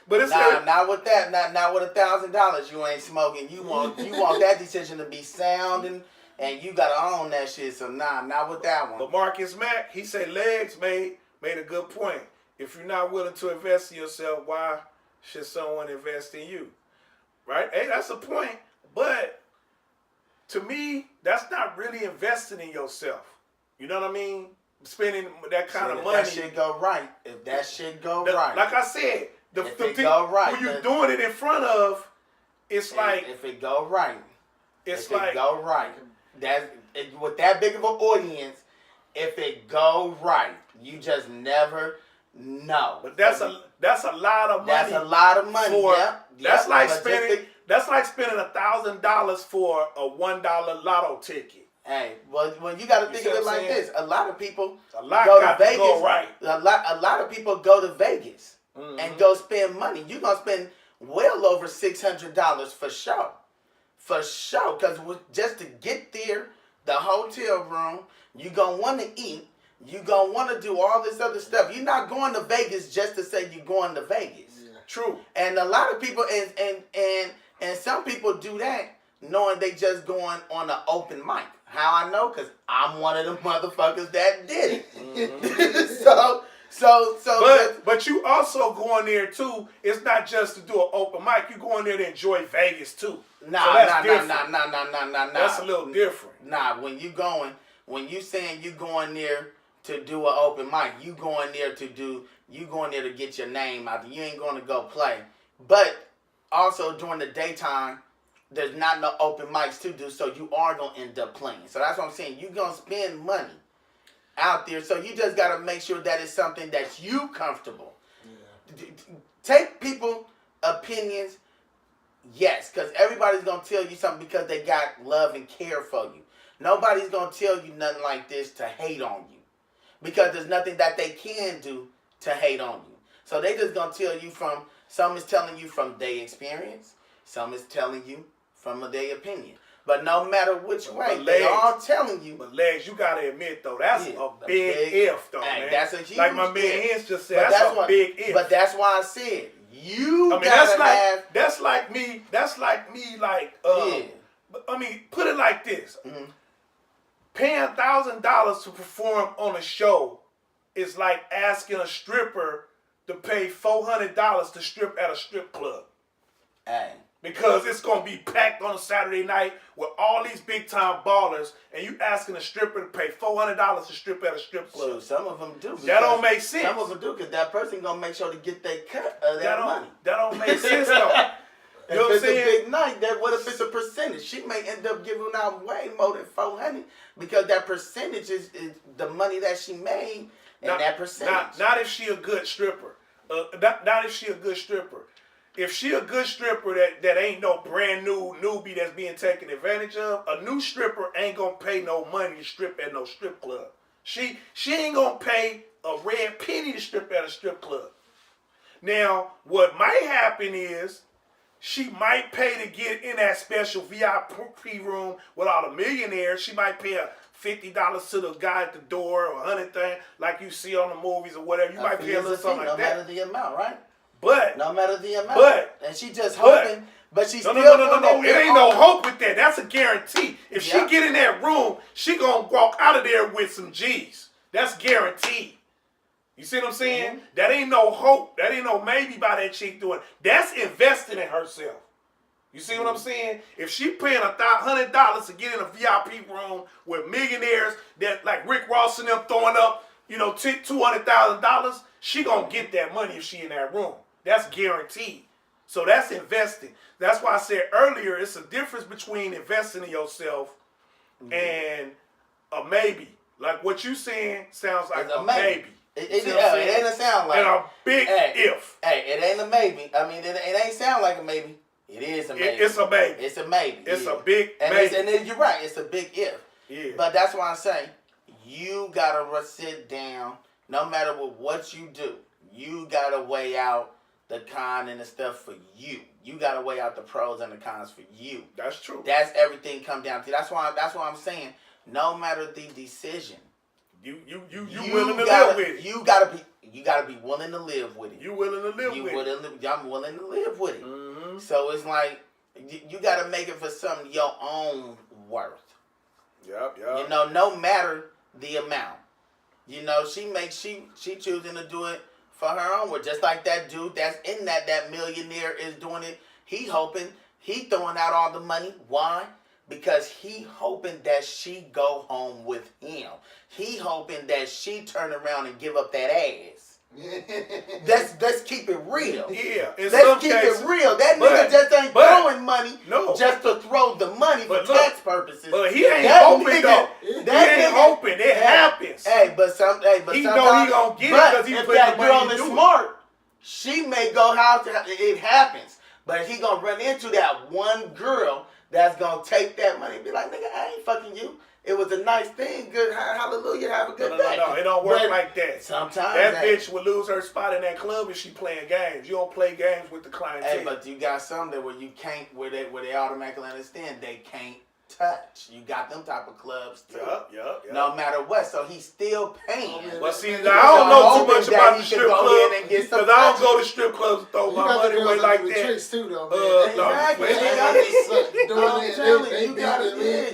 But it's not with that. Not with $1,000. You ain't smoking. You want that decision to be sound and you gotta own that shit. So not with that one. But Marcus Mack, he said Leggs made a good point. If you're not willing to invest in yourself, why should someone invest in you? Right? Hey, that's a point. But to me, that's not really investing in yourself. You know what I mean? Spending that kind of money. If that shit go right. If that shit go right. Like I said, the thing go right, when you're doing it in front of, it's like if it go right. It's if like it go right. With that big of an audience, if it go right, you just never know. But that's a lot of money. That's a lot of money. That's like spending $1,000 for a $1 lotto ticket. Hey, well, when you got to think of it like this, a lot of people go to Vegas. Go right. A lot of people go to Vegas and go spend money. You're gonna spend well over $600 for sure. For sure, because just to get there, the hotel room, you're going to want to eat. You're going to want to do all this other stuff. You're not going to Vegas just to say you're going to Vegas. Yeah. True. And a lot of people, and some people do that knowing they just going on an open mic. How I know? Because I'm one of the motherfuckers that did it. But you also going there too. It's not just to do an open mic. You going there to enjoy Vegas too. Nah. That's a little different. Nah, when you saying you going there to do an open mic, you going there to get your name out there. You ain't going to go play. But also during the daytime, there's not no open mics to do, so you are gonna end up playing. So that's what I'm saying. You're gonna spend money out there, so you just gotta make sure that it's something that's you comfortable. Yeah. Take people opinions, yes, because everybody's gonna tell you something because they got love and care for you. Nobody's gonna tell you nothing like this to hate on you, because there's nothing that they can do to hate on you. So they just gonna tell you from, some is telling you from their experience, some is telling you from their opinion. But no matter which way, they all telling you. But Leggs, you gotta admit though, that's a big if though, man. That's a huge like my man Hens just said, that's a big if. But that's why I said that's like me. I mean, put it like this: paying $1,000 to perform on a show is like asking a stripper to pay $400 to strip at a strip club. Hey. Because it's going to be packed on a Saturday night with all these big-time ballers, and you asking a stripper to pay $400 to strip at a strip club. So some of them do. That don't make sense. Some of them do, because that person going to make sure to get their cut of that money. That don't make sense, though. You know what I'm saying? If it's a big night, what if it's a percentage? She may end up giving out way more than $400, because that percentage is the money that she made, and that percentage. Not if she a good stripper. Not if she a good stripper. If she a good stripper that ain't no brand new newbie that's being taken advantage of, a new stripper ain't gonna pay no money to strip at no strip club. She ain't gonna pay a red penny to strip at a strip club. Now, what might happen is she might pay to get in that special VIP room with all the millionaires. She might pay $50 to the guy at the door, or $100 like you see on the movies or whatever. You might pay a little something like that. No matter the amount, right? But no matter the amount, and she just hoping, but she's no. It ain't no hope with that. That's a guarantee. If she get in that room, she gonna walk out of there with some G's. That's guaranteed. You see what I'm saying? Mm-hmm. That ain't no hope. That ain't no maybe by that chick doing. That's investing in herself. You see what I'm saying? If she paying $100 to get in a VIP room with millionaires that like Rick Ross and them throwing up, $200,000, she gonna get that money if she in that room. That's guaranteed. So that's investing. That's why I said earlier, it's a difference between investing in yourself and a maybe. Like what you saying sounds like a maybe. It ain't a sound like. And a big if. Hey, it ain't a maybe. I mean, it ain't sound like a maybe. It is a maybe. It's a maybe. It's a maybe. It's a big maybe. And you're right. It's a big if. Yeah. But that's why I say you gotta sit down. No matter what you do, you gotta weigh out the con and the stuff for you. You gotta weigh out the pros and the cons for you. That's true. That's everything come down to. That's why I'm saying, no matter the decision, you willing to live with it. You gotta be willing to live with it. You willing to live with it. I'm willing to live with it. Mm-hmm. So it's like you gotta make it for something your own worth. Yep. No matter the amount. She choosing to do it for her own worth. Just like that dude that's in that millionaire is doing it. He hoping, he throwing out all the money. Why? Because he hoping that she go home with him. He hoping that she turn around and give up that ass. Let's keep it real. Yeah. Let's keep it real. That nigga just ain't throwing money just to throw the money for tax purposes. But he ain't hoping though. He ain't hoping. It happens. But he know he gonna get it because he put the money to do it. Smart, she may go it happens. But he gonna run into that one girl that's gonna take that money and be like, nigga, I ain't fucking you. It was a nice thing. Good, hallelujah, have a good day. No, it don't work like that. Sometimes that bitch would lose her spot in that club if she playing games. You don't play games with the clientele. Hey, but you got some that where you can't, where they automatically understand they can't touch. You got them type of clubs too. Yup. No matter what, so he's still paying. Well, see, now, I don't know too much about the strip club because I don't go to strip clubs and throw my money away like that. Tricks too, though, exactly.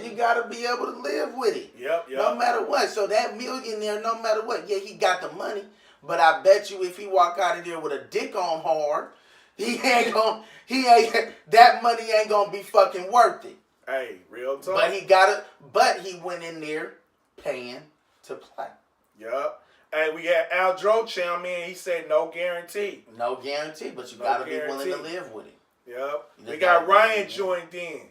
You gotta be able to live with it. Yep. No matter what. So that millionaire, no matter what, he got the money, but I bet you if he walk out of there with a dick on hard, that money ain't gonna be fucking worth it. Hey, real talk. But he went in there paying to play. Yup. And we had Al Dro chime in. He said no guarantee. No guarantee, but you No gotta be willing to guarantee. live with it. Yep. You We just got gotta Ryan be- joined in.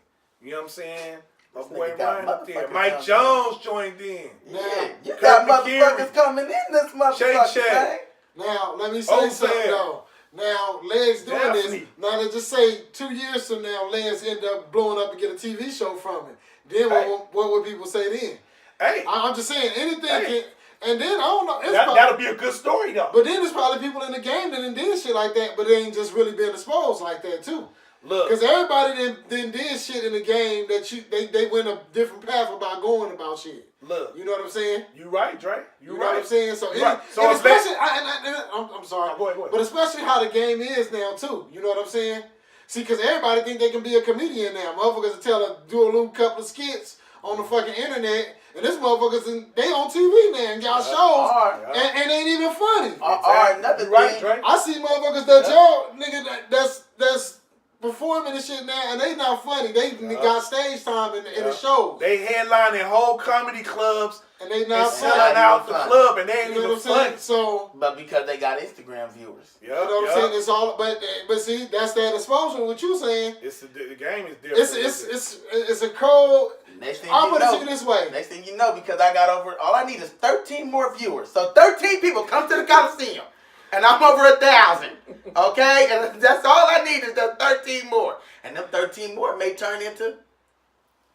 You know what I'm saying? My This boy nigga got Ryan up there. motherfuckers Mike jumping. Jones joined in. Yeah, you Kurt got McKerry. motherfuckers coming in this motherfucker, Shay. man. Now, let me say Oh, something, Sam. though. Now, Leggs doing Definitely. this. Now, let's just say 2 years from now, Leggs end up blowing up and get a TV show from it. Then Hey. what would people say then? Hey, I'm just saying, anything Hey. can... And then, I don't know. It's that'll be a good story though. But then there's probably people in the game that done did shit like that, but they ain't just really been exposed like that, too. Look, Because everybody then did shit in the game that they went a different path about going about shit. look. You know what I'm saying? You right, Dre. You You know right. what I'm saying? So, You right. So and it's especially, I'm sorry, Go ahead. but especially how the game is now too. You know what I'm saying? See, because everybody think they can be a comedian now. Motherfuckers will do a little couple of skits on the fucking internet, and this motherfuckers they on TV now and got shows, and ain't even funny. Another You right, thing, Dre. I see motherfuckers that y'all nigga that's performing and shit now, and they not funny. They got stage time in the shows, They headlining whole comedy clubs and they and not selling funny. out the funny. club, and they ain't You know even what I'm saying? funny. So. but because they got Instagram viewers. Yep, You know what I'm saying? It's all, but see, that's that exposure. What you saying? The game is different. It's a cold. Next thing I'll you put it to know, you this way. next thing you know, because I got over, all I need is 13 more viewers. So 13 people come to the Coliseum, and I'm over 1,000. Okay, and that's all I need is the 13 more, and them 13 more may turn into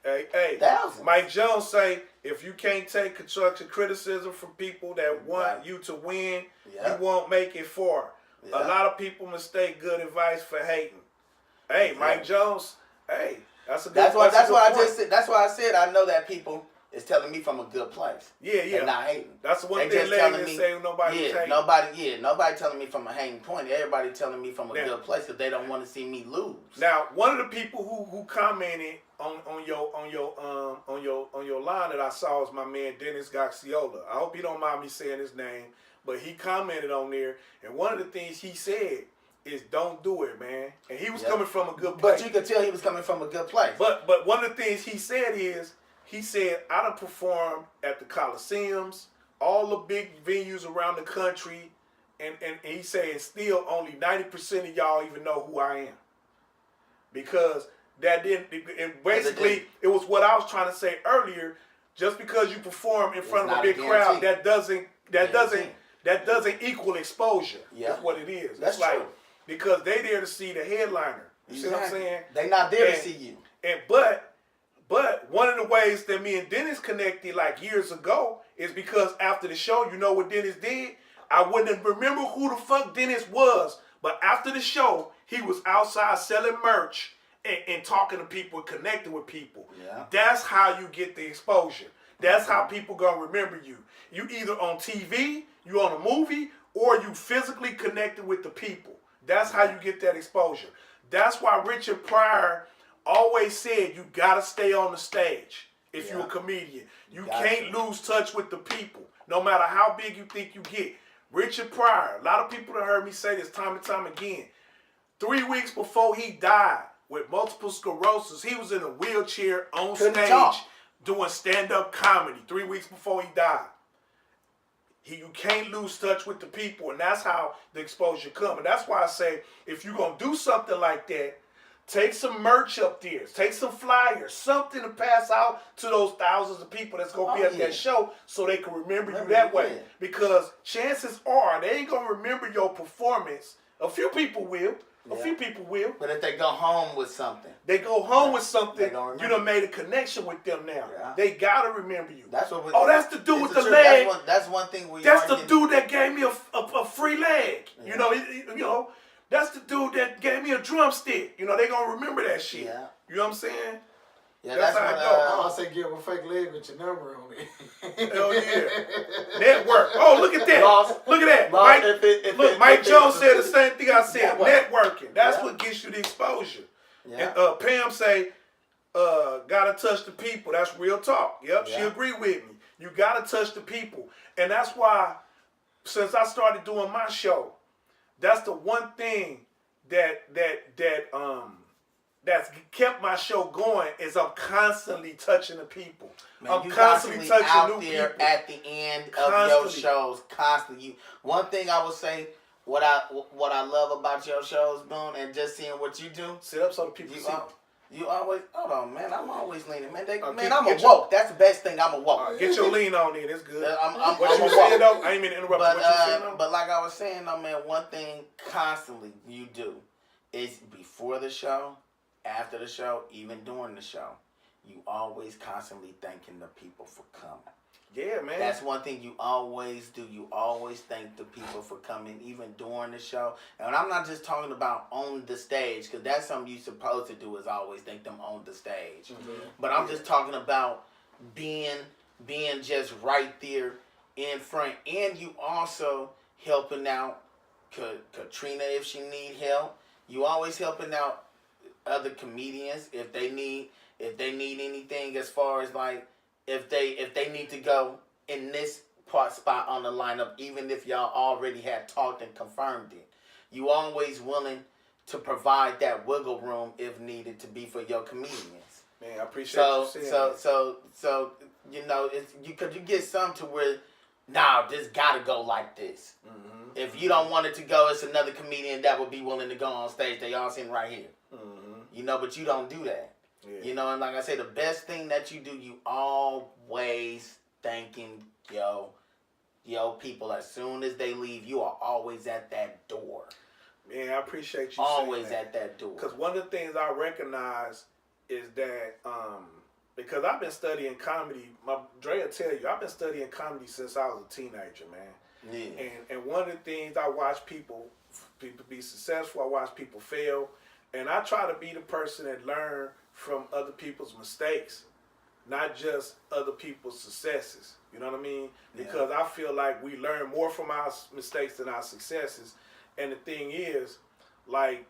Hey, thousands. Mike Jones say if you can't take constructive criticism from people that want you to win, Yeah. you won't make it far. Yeah. A lot of people mistake good advice for hating. Hey, Mike Jones. Hey, that's a good. That's why I point. just said. That's why I said I know that people is telling me from a good place. Yeah. They're not hating. That's the one They thing just Leggs telling didn't me. say nobody was hating. Nobody telling me from a hating point. Everybody telling me from a Now- good place because they don't want to see me lose. Now, one of the people who commented on your line that I saw was my man Dennis Gaxiola. I hope you don't mind me saying his name, but he commented on there, and one of the things he said is don't do it, man. And he was coming from a good place. But you could tell he was coming from a good place. But one of the things he said is, he said, I done performed at the Coliseums, all the big venues around the country, and he said still only 90% of y'all even know who I am. Because that didn't, and basically, it was what I was trying to say earlier, just because you perform in front of a big crowd, that doesn't equal exposure. Yeah. That's what it is. That's it's like, true. because they there to see the headliner. You see what I'm saying? They not there to see you. But one of the ways that me and Dennis connected like years ago is because after the show, you know what Dennis did? I wouldn't remember who the fuck Dennis was, but after the show, he was outside selling merch and talking to people and connecting with people. Yeah. That's how you get the exposure. That's how people gonna remember you. You either on TV, you on a movie, or you physically connected with the people. That's how you get that exposure. That's why Richard Pryor always said you gotta stay on the stage if you're a comedian. You can't lose touch with the people, no matter how big you think you get. Richard Pryor, a lot of people have heard me say this time and time again. 3 weeks before he died with multiple sclerosis, he was in a wheelchair on stage doing stand-up comedy 3 weeks before he died. You can't lose touch with the people, and that's how the exposure comes. And that's why I say, if you're going to do something like that, take some merch up there. Take some flyers. Something to pass out to those thousands of people that's going to be at that show so they can remember you that way. Because chances are they ain't going to remember your performance. A few people will. A few people will. But if they go home with something. They go home with something, you you done made a connection with them now. Yeah. They got to remember you. That's what that's the dude with the truth. leg. That's one thing we That's the dude that gave me a free leg. Yeah. You know, that's the dude that gave me a drumstick. You know, they gonna remember that shit. Yeah. You know what I'm saying? Yeah, that's how it go. I say give a fake leg with your number on it. Hell yeah. Network. Oh, look at that. Look at that. Mike Jones said the same thing I said. Networking. That's what gets you the exposure. Yeah. And Pam say, gotta touch the people. That's real talk. Yep, she agreed with me. You gotta touch the people. And that's why, since I started doing my show, that's the one thing that that's kept my show going is I'm constantly touching the people. Man, I'm you constantly out touching new there people. at the end Constantly. of your shows, constantly. One thing I would say, what I love about your shows, Boon, and just seeing what you do. Sit up so the people see. You always, hold on, man. I'm always leaning, man. Get I'm your- awoke. That's the best thing. I'm awoke. Get your lean on in. It's good. I'm What you awoke. saying though? I ain't mean to interrupt. But, you. What you saying though? but like I was saying, though, man, one thing constantly you do is before the show, after the show, even during the show, you always constantly thanking the people for coming. Yeah, man. That's one thing you always do. You always thank the people for coming, even during the show. And I'm not just talking about on the stage, because that's something you're supposed to do, is always thank them on the stage. Mm-hmm. But I'm just talking about being just right there in front, and you also helping out Katrina if she need help. You always helping out other comedians if they need anything, as far as like if they need to go in this spot on the lineup, even if y'all already had talked and confirmed it. You always willing to provide that wiggle room if needed to be for your comedians. Man, I appreciate you saying that. So you know, it's you get some to where, nah, this gotta go like this. Mm-hmm. If you don't want it to go, it's another comedian that would be willing to go on stage. They all sitting right here. Mm-hmm. You know, but you don't do that. Yeah. You know, and like I say, the best thing that you do, you always thanking yo people. As soon as they leave, you are always at that door. Man, I appreciate you Always saying at that door. Because one of the things I recognize is that because I've been studying comedy, Dré will tell you, I've been studying comedy since I was a teenager, man. Yeah. And one of the things I watch people be successful, I watch people fail, and I try to be the person that learn from other people's mistakes, not just other people's successes. You know what I mean? Because I feel like we learn more from our mistakes than our successes. And the thing is, like,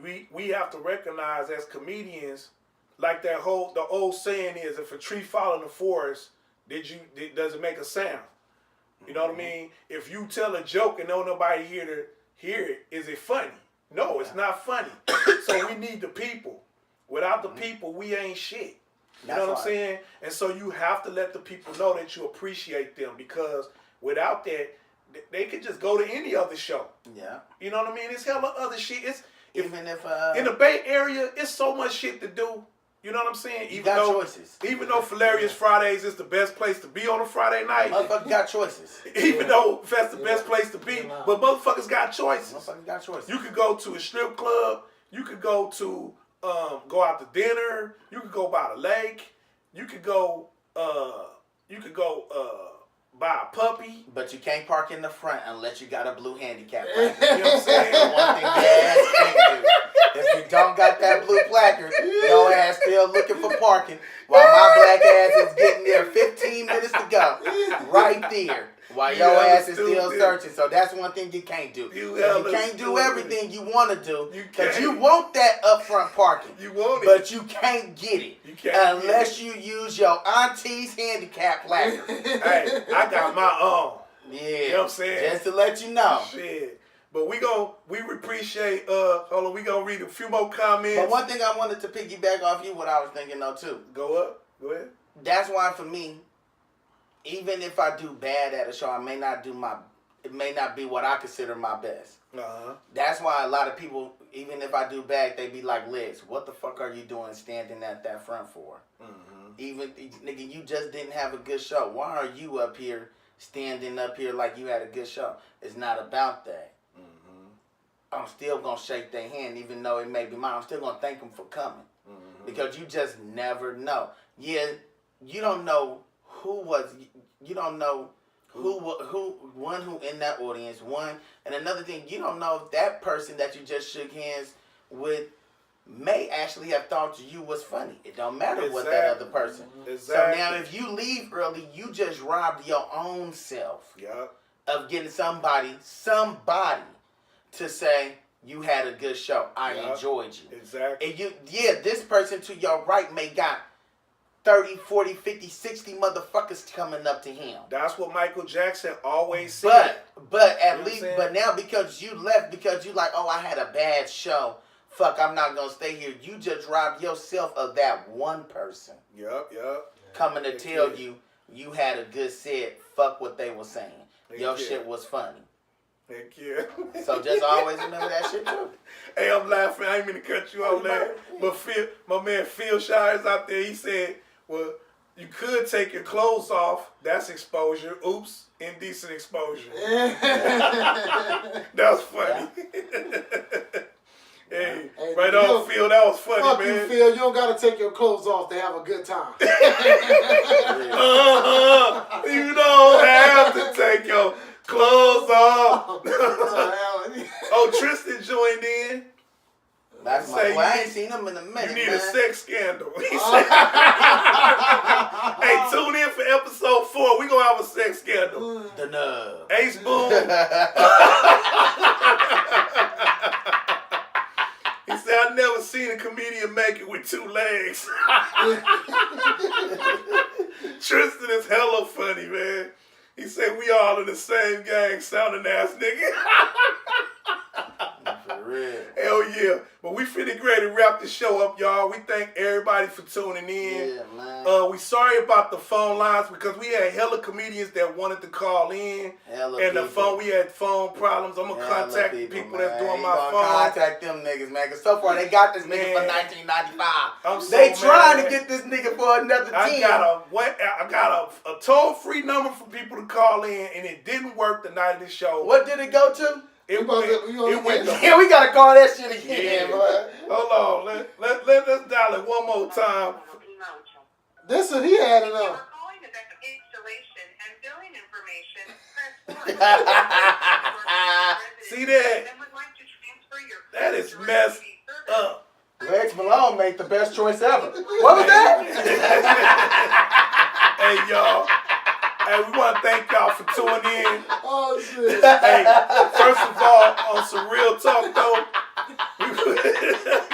we have to recognize as comedians, like the old saying is, if a tree fall in the forest, does it make a sound? You know what I mean? If you tell a joke and no nobody here to hear it, is it funny? No, it's not funny. So we need the people. Without the people, we ain't shit. You know what I'm saying? And so you have to let the people know that you appreciate them, because without that, they could just go to any other show. Yeah. You know what I mean? It's hella other shit. Even if in the Bay Area, it's so much shit to do. You know what I'm saying? choices. Even though Hilarious Fridays is the best place to be on a Friday night. Motherfuckers got choices. Even though that's the best place to be, but motherfuckers got choices. Motherfuckers got choices. You could go to a strip club. You could go to go out to dinner. You could go by the lake. You could go buy a puppy. But you can't park in the front unless you got a blue handicap You placard. know what I'm saying? One thing your ass can't do. If you don't got that blue placard, your ass still looking for parking while my black ass is getting there 15 minutes to go. Right there. While your ass is still searching. So that's one thing you can't do. You can't do everything you want to do, because you want that upfront parking. You want it. But you can't get it. You can't unless you use your auntie's handicap placard. Hey, I got my own. Yeah. You know what I'm saying? Just to let you know. Shit. But we appreciate, hold on, we gonna read a few more comments. But one thing I wanted to piggyback off you, what I was thinking though too. Go ahead. That's why for me, even if I do bad at a show, it may not be what I consider my best. Uh-huh. That's why a lot of people, even if I do bad, they be like, Leggs, what the fuck are you doing standing at that front for? Mm-hmm. Even, nigga, you just didn't have a good show. Why are you up here standing up here like you had a good show? It's not about that. I'm still going to shake their hand, even though it may be mine. I'm still going to thank them for coming. Mm-hmm. Because you just never know. Yeah, you don't know you don't know who in that audience, and another thing, you don't know if that person that you just shook hands with may actually have thought you was funny. It don't matter what that other person. Exactly. So now if you leave early, you just robbed your own self of getting somebody to say you had a good show. I enjoyed you. Exactly. And this person to your right may got 30, 40, 50, 60 motherfuckers coming up to him. That's what Michael Jackson always said. But at least, but now because you left, because you like, oh, I had a bad show fuck, I'm not gonna stay here. You just robbed yourself of that one person Yep. coming to tell you had a good set. Fuck what they were saying. Your shit was funny. Heck yeah. So just always remember that shit too. Hey, I'm laughing. I ain't mean to cut you off, man. But my man Phil Shires out there, he said, well, you could take your clothes off. That's exposure. Oops, indecent exposure. That's funny. Hey, right on, Phil. That was funny, fuck man. you, Phil. You don't gotta take your clothes off to have a good time. You don't have to take your clothes off. Oh, Tristan joined in. That's my boy. I ain't seen him in a minute. You need man. a sex scandal. He said, hey, tune in for episode 4. We gonna have a sex scandal. The nub. Ace Boon. He said, I never seen a comedian make it with 2 legs. Tristan is hella funny, man. He said, we all in the same gang, sounding ass nigga. For real. Hell yeah. But we finna get ready to wrap the show up, y'all. We thank everybody for tuning in. Yeah, man. We sorry about the phone lines because we had hella comedians that wanted to call in. We had phone problems. I'm gonna contact the people that's doing my phone. Contact them niggas, man. Cause so far they got this nigga for 1995. They trying to get this nigga for another 10. I got a toll-free number for people to call in, and it didn't work the night of the show. What did it go to? It went Yeah, we gotta call that shit again, yeah. boy. Hold on, let's dial it one more time. This one he had If you enough. are calling about installation and billing information, press 1. See that? And would like to transfer your That is messed up. Leggs Malone made the best choice ever. What was that? Hey, y'all. Hey, we want to thank y'all for tuning in. Oh shit. Hey, first of all, on some real talk though,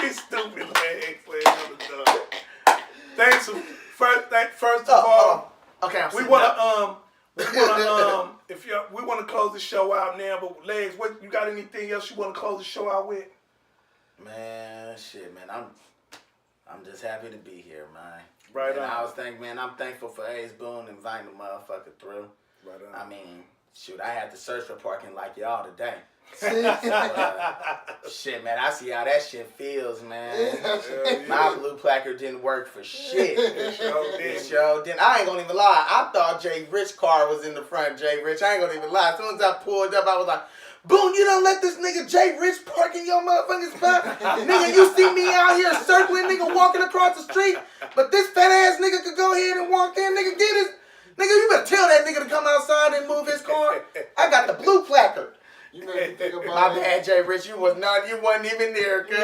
he's stupid, man. Thanks. First of all, okay, we want to close the show out now. But Leggs, what you got? Anything else you want to close the show out with? Man, shit, man. I'm just happy to be here, man. Right and on. I'm thankful for Ace Boon inviting the motherfucker through. Right on. I mean, shoot, I had to search for parking like y'all today. Shit, man, I see how that shit feels, man. My blue placard didn't work for shit. It sure didn't. I ain't gonna even lie. I thought Jay Rich car was in the front, Jay Rich. I ain't gonna even lie. As soon as I pulled up, I was like, Boon, you don't let this nigga Jay Rich park in your motherfucking spot? Nigga, you see me out here circling, nigga, walking across the street, but this fat ass nigga could go ahead and walk in, nigga, get his... Nigga, you better tell that nigga to come outside and move his car. I got the blue placard. You made me think about My bad, Jay Rich, you wasn't even there, cuz.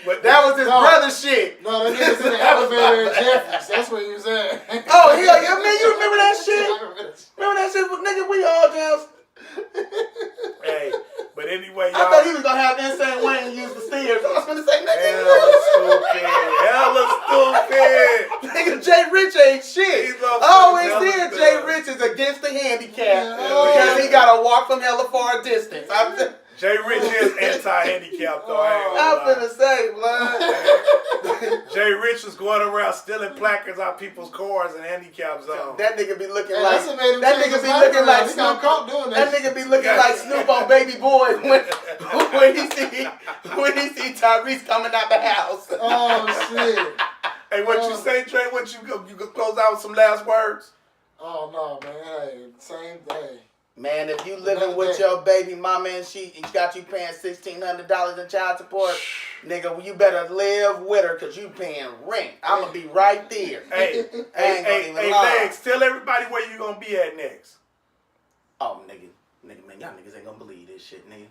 But that was his brother's shit. No, that nigga's in the elevator in Jeffries. That's what he was at. Oh, hell yeah, man, you remember that shit? Remember that shit? Nigga, we all down. Hey, but anyway, y'all. I thought he was gonna have Insane Wayne use the stairs. I was gonna say, nigga, hella stupid. nigga, Jay Rich ain't shit. I always said Jay Rich is against the handicap because he gotta walk from hella far distance. Jay Rich is anti-handicap though. I'm finna say, blood. Jay Rich was going around stealing placards out people's cars in handicap zones. That nigga be looking That nigga be looking like Snoop on Baby Boy when he see Tyrese coming out the house. Oh shit. Hey, what you say, Trey? What you could close out with some last words? Oh no, man. Hey, same day. Man, if you living with your baby mama and she got you paying $1,600 in child support, nigga, you better live with her because you paying rent. I'm going to be right there. Hey, Leggs, tell everybody where you going to be at next. Oh, nigga, man, y'all niggas ain't going to believe this shit, nigga.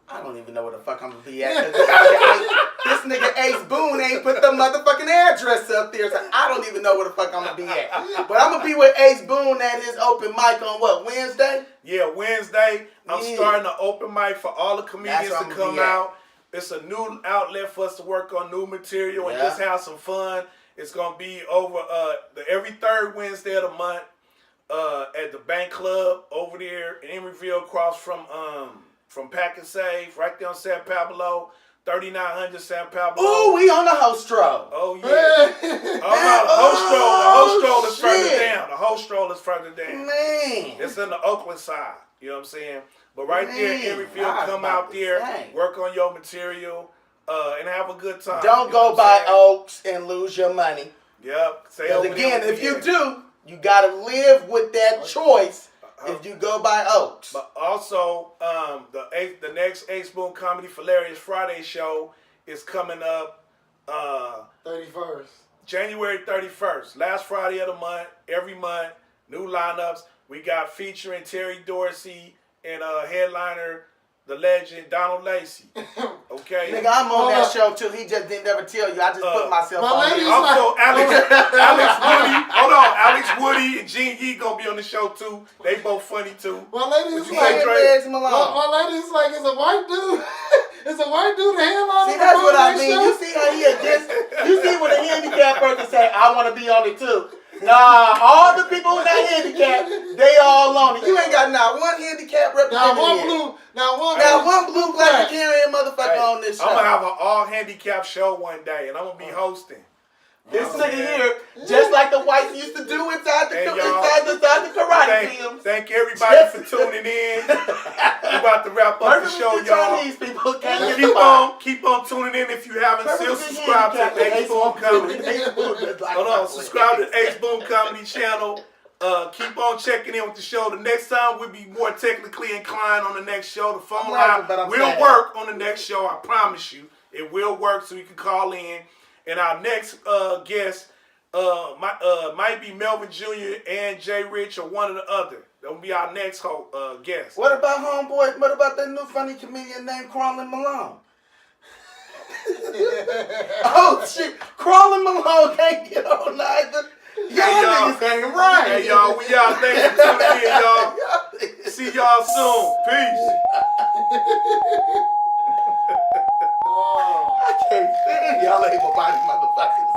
I don't even know where the fuck I'm going to be at. This nigga Ace Boon ain't put the motherfucking address up there, so I don't even know where the fuck I'm going to be at. But I'm going to be with Ace Boon at his open mic on what, Wednesday? Yeah, Wednesday. I'm starting an open mic for all the comedians to come out. It's a new outlet for us to work on new material and just have some fun. It's going to be over every third Wednesday of the month at the Bank Club over there in Emeryville across from from Pack and Save, right there on San Pablo, 3900 San Pablo. Ooh, we on the host stroll. Oh yeah. Oh no, the host stroll is further down. The host stroll is further down. Man. It's in the Oakland side. You know what I'm saying? But right there in Emeryville, come out there, work on your material, and have a good time. Don't go by Oaks and lose your money. Yep. Because again, if you do, you gotta live with that choice. If you go by Oaks. But also, the next Ace Boon Comedy Hilarious Friday show is coming up 31st. January 31st. Last Friday of the month, every month, new lineups. We got featuring Terry Dorsey and headliner, the legend Donald Lacey. Okay? Nigga, I'm on that show too. He just didn't ever tell you. I just put myself on there. Also, Alex Woody. Hold on. Alex Woody and Gene Yee gonna be on the show too. They both funny too. My lady's you like, say, Leggs Malone. my lady's like, it's a white dude. It's a white dude headline. See, that's what I mean. You see how he against. You see when a handicapped person say, I want to be on it too. Nah, all the people who not handicapped, they all on it. You ain't got not one handicapped representative. Now one blue black carrying motherfucker on this show. I'm gonna have an all handicapped show one day, and I'm gonna be hosting. This nigga here, just like the whites used to do inside the karate films. Thank everybody for tuning in. We're about to wrap up the show, y'all. Chinese people can't Keep on tuning in if you haven't still subscribed to Ace Boon Comedy. Hold on, subscribe to Ace Boon Comedy channel. Keep on checking in with the show. The next time we'll be more technically inclined on the next show. The phone line will work on the next show. I promise you, it will work, so you can call in. And our next guest might be Melvin Jr. and Jay Rich or one or the other. That will be our next guest. What about homeboy? What about that new funny comedian named Crawlin' Malone? Oh shit, Crawlin' Malone can't get on either. Y'all niggas ain't right. Hey y'all, we out. Thanks for tuning in, y'all. See y'all soon. Peace. I can't stand y'all able-bodied motherfuckers.